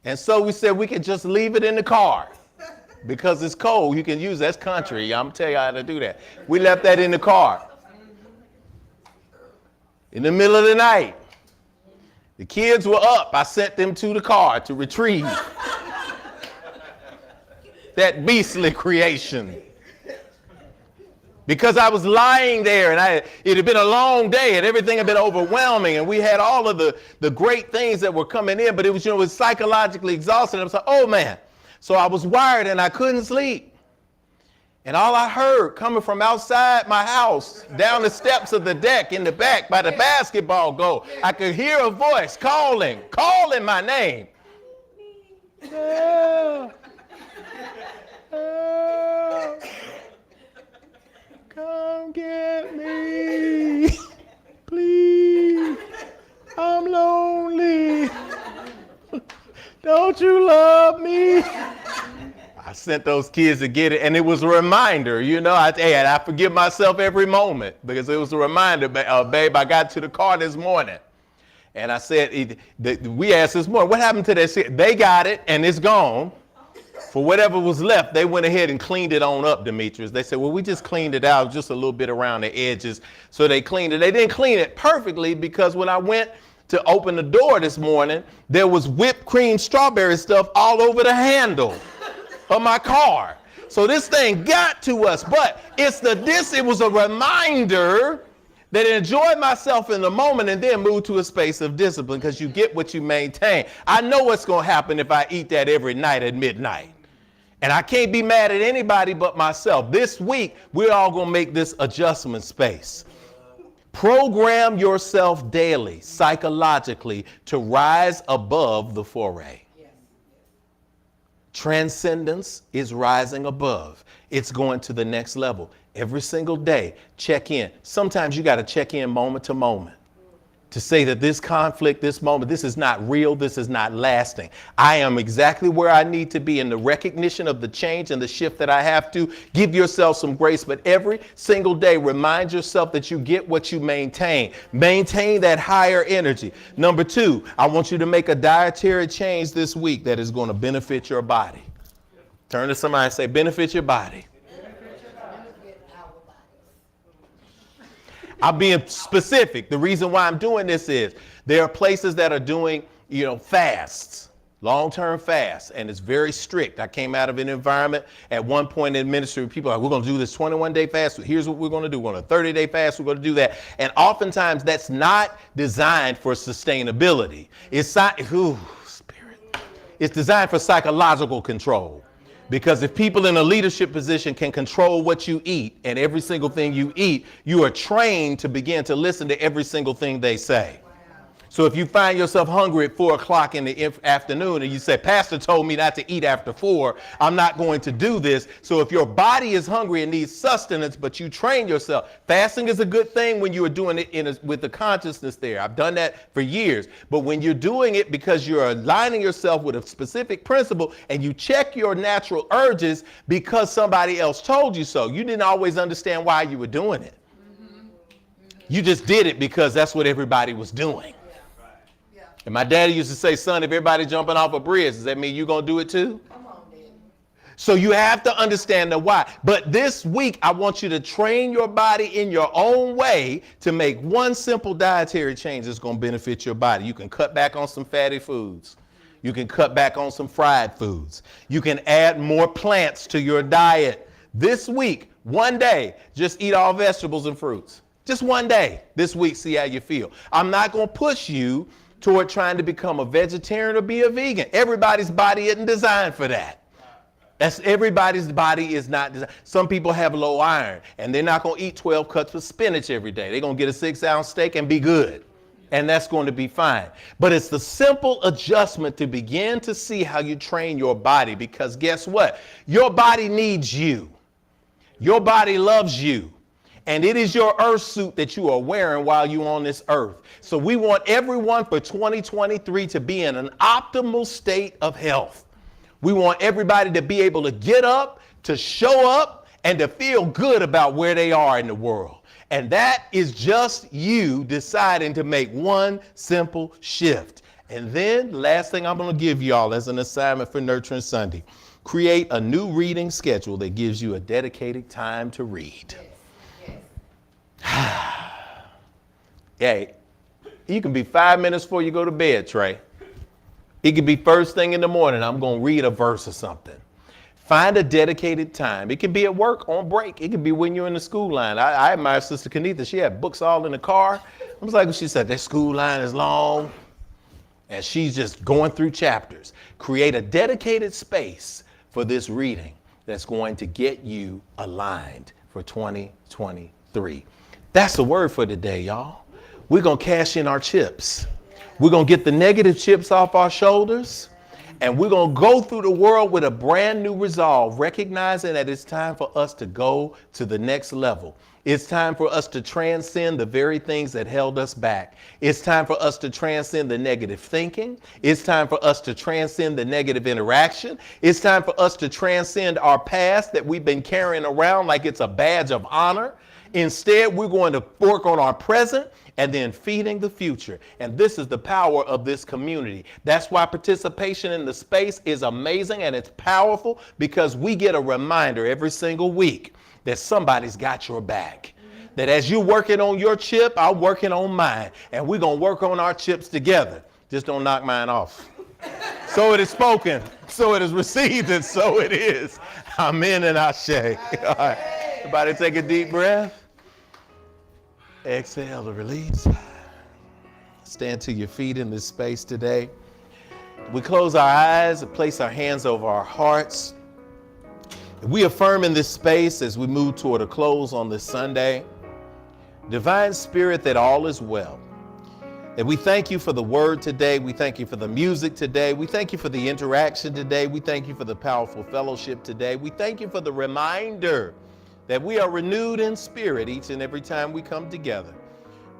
And so we said we could just leave it in the car because it's cold. You can use that's country. I'm telling you how to do that. We left that in the car. In the middle of the night, the kids were up. I sent them to the car to retrieve that beastly creation. Because I was lying there and it had been a long day and everything had been overwhelming and we had all of the great things that were coming in, but it was psychologically exhausting. I was like, oh man. So I was wired and I couldn't sleep. And all I heard coming from outside my house, down the steps of the deck in the back by the basketball goal, I could hear a voice calling my name. Help. Help. Come get me, please. I'm lonely. Don't you love me? I sent those kids to get it, and it was a reminder, I forgive myself every moment because it was a reminder, babe, I got to the car this morning, and I said, we asked this morning, what happened to that? They got it, and it's gone. For whatever was left, they went ahead and cleaned it on up, Demetrius. They said, well, we just cleaned it out just a little bit around the edges. So they cleaned it. They didn't clean it perfectly because when I went to open the door this morning, there was whipped cream strawberry stuff all over the handle of my car. So this thing got to us, but it was a reminder that I enjoyed myself in the moment and then moved to a space of discipline because you get what you maintain. I know what's going to happen if I eat that every night at midnight. And I can't be mad at anybody but myself. This week, we're all going to make this adjustment space. Program yourself daily, psychologically, to rise above the foray. Transcendence is rising above. It's going to the next level. Every single day, check in. Sometimes you got to check in moment to moment to say that this conflict, this moment, this is not real. This is not lasting. I am exactly where I need to be in the recognition of the change and the shift that I have to. Give yourself some grace, but every single day, remind yourself that you get what you maintain. Maintain that higher energy. Number 2, I want you to make a dietary change this week that is going to benefit your body. Turn to somebody and say, benefit your body. I'm being specific. The reason why I'm doing this is there are places that are doing, fasts, long-term fasts, and it's very strict. I came out of an environment at one point in ministry, people are like, we're going to do this 21-day fast. Here's what we're going to do. We're going to 30-day fast. We're going to do that. And oftentimes that's not designed for sustainability. It's designed for psychological control. Because if people in a leadership position can control what you eat and every single thing you eat, you are trained to begin to listen to every single thing they say. So if you find yourself hungry at 4 o'clock in the afternoon and you say, Pastor told me not to eat after 4, I'm not going to do this. So if your body is hungry and needs sustenance, but you train yourself, fasting is a good thing when you are doing it with the consciousness there. I've done that for years. But when you're doing it because you're aligning yourself with a specific principle and you check your natural urges because somebody else told you so, you didn't always understand why you were doing it. You just did it because that's what everybody was doing. And my daddy used to say, son, if everybody jumping off a bridge, does that mean you're going to do it too? Come on, Daddy. So you have to understand the why. But this week, I want you to train your body in your own way to make one simple dietary change that's going to benefit your body. You can cut back on some fatty foods. You can cut back on some fried foods. You can add more plants to your diet. This week, one day, just eat all vegetables and fruits. Just one day this week, see how you feel. I'm not going to push you toward trying to become a vegetarian or be a vegan. Everybody's body isn't designed for that. That's everybody's body is not designed. Some people have low iron and they're not going to eat 12 cups of spinach every day. They're going to get a 6-ounce steak and be good. And that's going to be fine. But it's the simple adjustment to begin to see how you train your body, because guess what? Your body needs you. Your body loves you. And it is your earth suit that you are wearing while you're on this earth. So we want everyone for 2023 to be in an optimal state of health. We want everybody to be able to get up, to show up, and to feel good about where they are in the world. And that is just you deciding to make one simple shift. And then the last thing I'm going to give y'all as an assignment for Nurturing Sunday, create a new reading schedule that gives you a dedicated time to read. Hey, you can be 5 minutes before you go to bed, Trey. It could be first thing in the morning. I'm going to read a verse or something. Find a dedicated time. It can be at work on break. It could be when you're in the school line. I admire Sister Kenitha. She had books all in the car. I was like, she said, that school line is long. And she's just going through chapters. Create a dedicated space for this reading that's going to get you aligned for 2023. That's the word for today, y'all. We're going to cash in our chips. We're going to get the negative chips off our shoulders. And we're going to go through the world with a brand new resolve, recognizing that it's time for us to go to the next level. It's time for us to transcend the very things that held us back. It's time for us to transcend the negative thinking. It's time for us to transcend the negative interaction. It's time for us to transcend our past that we've been carrying around like it's a badge of honor. Instead, we're going to work on our present and then feeding the future. And this is the power of this community. That's why participation in the space is amazing and it's powerful, because we get a reminder every single week that somebody's got your back. That as you're working on your chip, I'm working on mine. And we're going to work on our chips together. Just don't knock mine off. So it is spoken, so it is received, and so it is. Amen and ashe. All right. Everybody take a deep breath. Exhale to release. Stand to your feet in this space today. We close our eyes and place our hands over our hearts. We affirm in this space as we move toward a close on this Sunday, divine spirit, that all is well. And we thank you for the word today. We thank you for the music today. We thank you for the interaction today. We thank you for the powerful fellowship today. We thank you for the reminder that we are renewed in spirit each and every time we come together.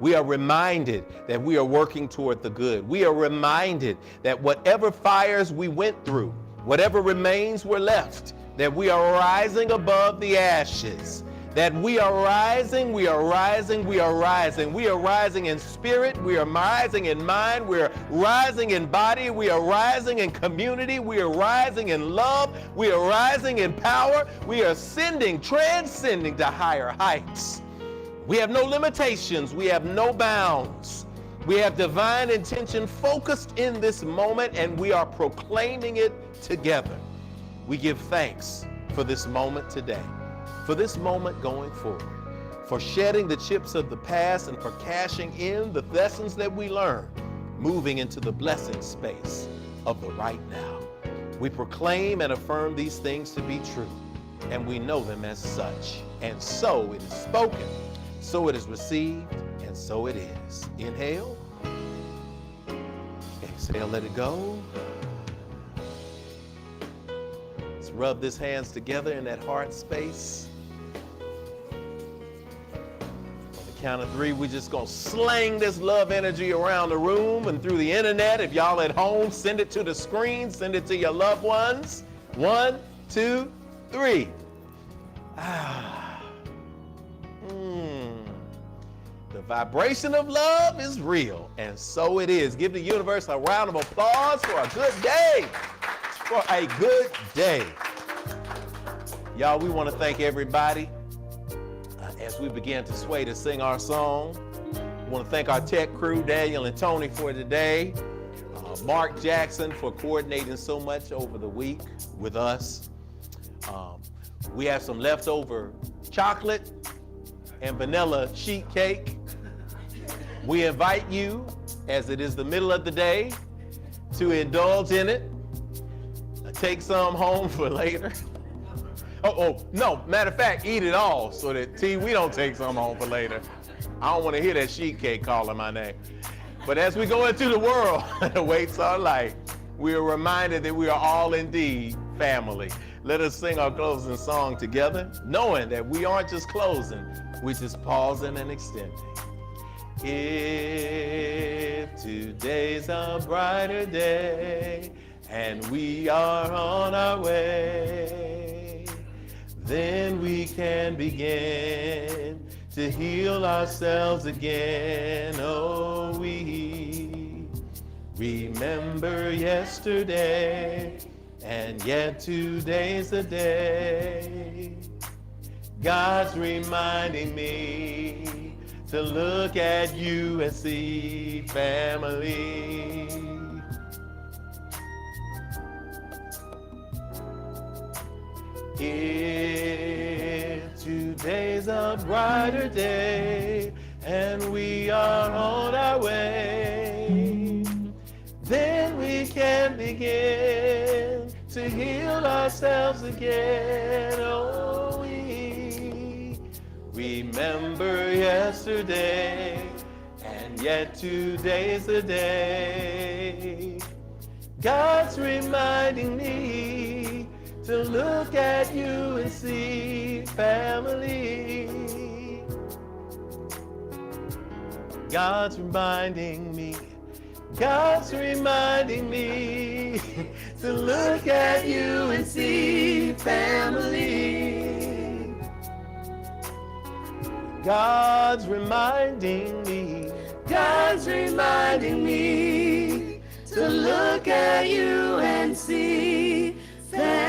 We are reminded that we are working toward the good. We are reminded that whatever fires we went through, whatever remains were left, that we are rising above the ashes. That we are rising, we are rising, we are rising. We are rising in spirit, we are rising in mind, we are rising in body, we are rising in community, we are rising in love, we are rising in power, we are ascending, transcending to higher heights. We have no limitations, we have no bounds. We have divine intention focused in this moment, and we are proclaiming it together. We give thanks for this moment today, for this moment going forward, for shedding the chips of the past and for cashing in the lessons that we learned, moving into the blessing space of the right now. We proclaim and affirm these things to be true, and we know them as such. And so it is spoken, so it is received, and so it is. Inhale, exhale, let it go. Rub these hands together in that heart space. On the count of 3, we're just going to sling this love energy around the room and through the internet. If y'all at home, send it to the screen, send it to your loved ones. 1, 2, 3. The vibration of love is real, and so it is. Give the universe a round of applause for a good day. For a good day. Y'all, we want to thank everybody as we begin to sway to sing our song. We want to thank our tech crew, Daniel and Tony, for today. Mark Jackson for coordinating so much over the week with us. We have some leftover chocolate and vanilla sheet cake. We invite you, as it is the middle of the day, to indulge in it. Take some home for later. No, matter of fact, eat it all so that we don't take some home for later. I don't want to hear that sheet cake calling my name. But as we go into the world, the weights are light. We are reminded that we are all indeed family. Let us sing our closing song together, knowing that we aren't just closing, we're just pausing and extending. If today's a brighter day and we are on our way, then we can begin to heal ourselves again. Oh, we remember yesterday, and yet today's the day. God's reminding me to look at you and see family. If today's a brighter day and we are on our way, then we can begin to heal ourselves again. Oh, we remember yesterday, and yet today's the day. God's reminding me to look at you and see family. God's reminding me to look at you and see family. God's reminding me to look at you and see family.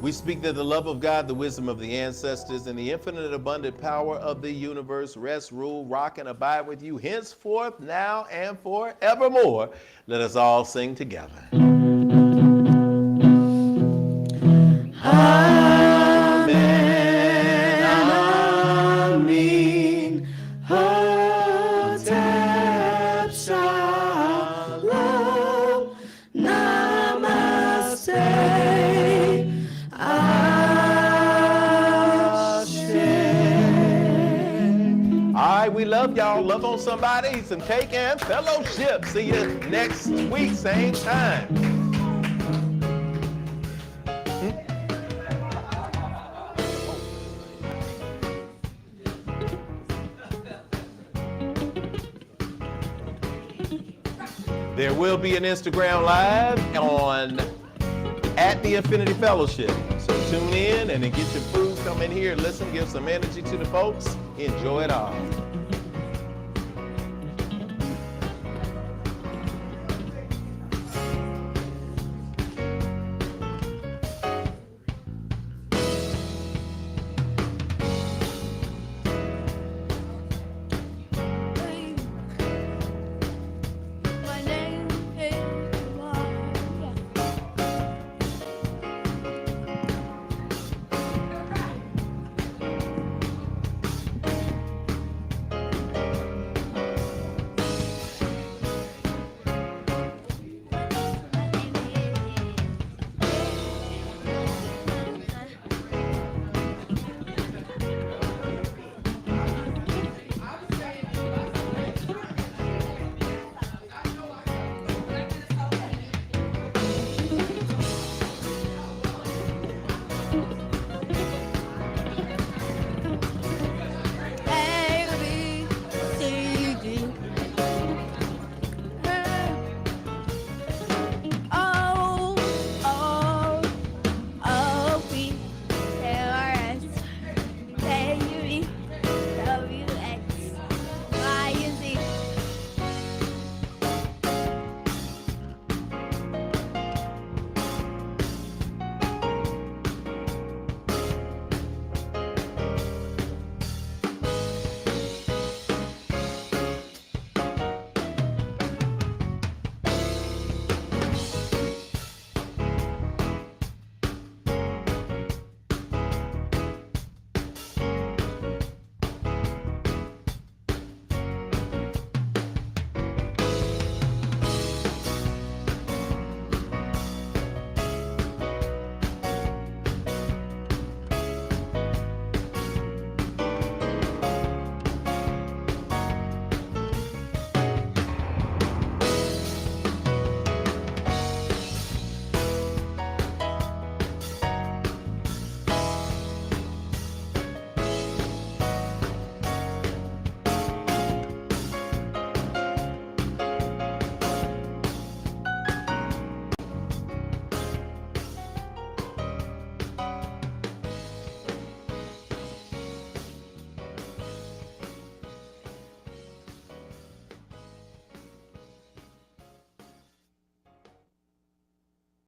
We speak that the love of God, the wisdom of the ancestors, and the infinite abundant power of the universe rest, rule, rock, and abide with you henceforth, now, and forevermore. Let us all sing together. Amen, amen. Hotep shalom, namaste, ashe. All right, we love y'all. Love on somebody, eat some cake and fellowship. See you next week, same time. There will be an Instagram Live on @the Infinity Fellowship. So tune in and then get your food, come in here, listen, give some energy to the folks. Enjoy it all.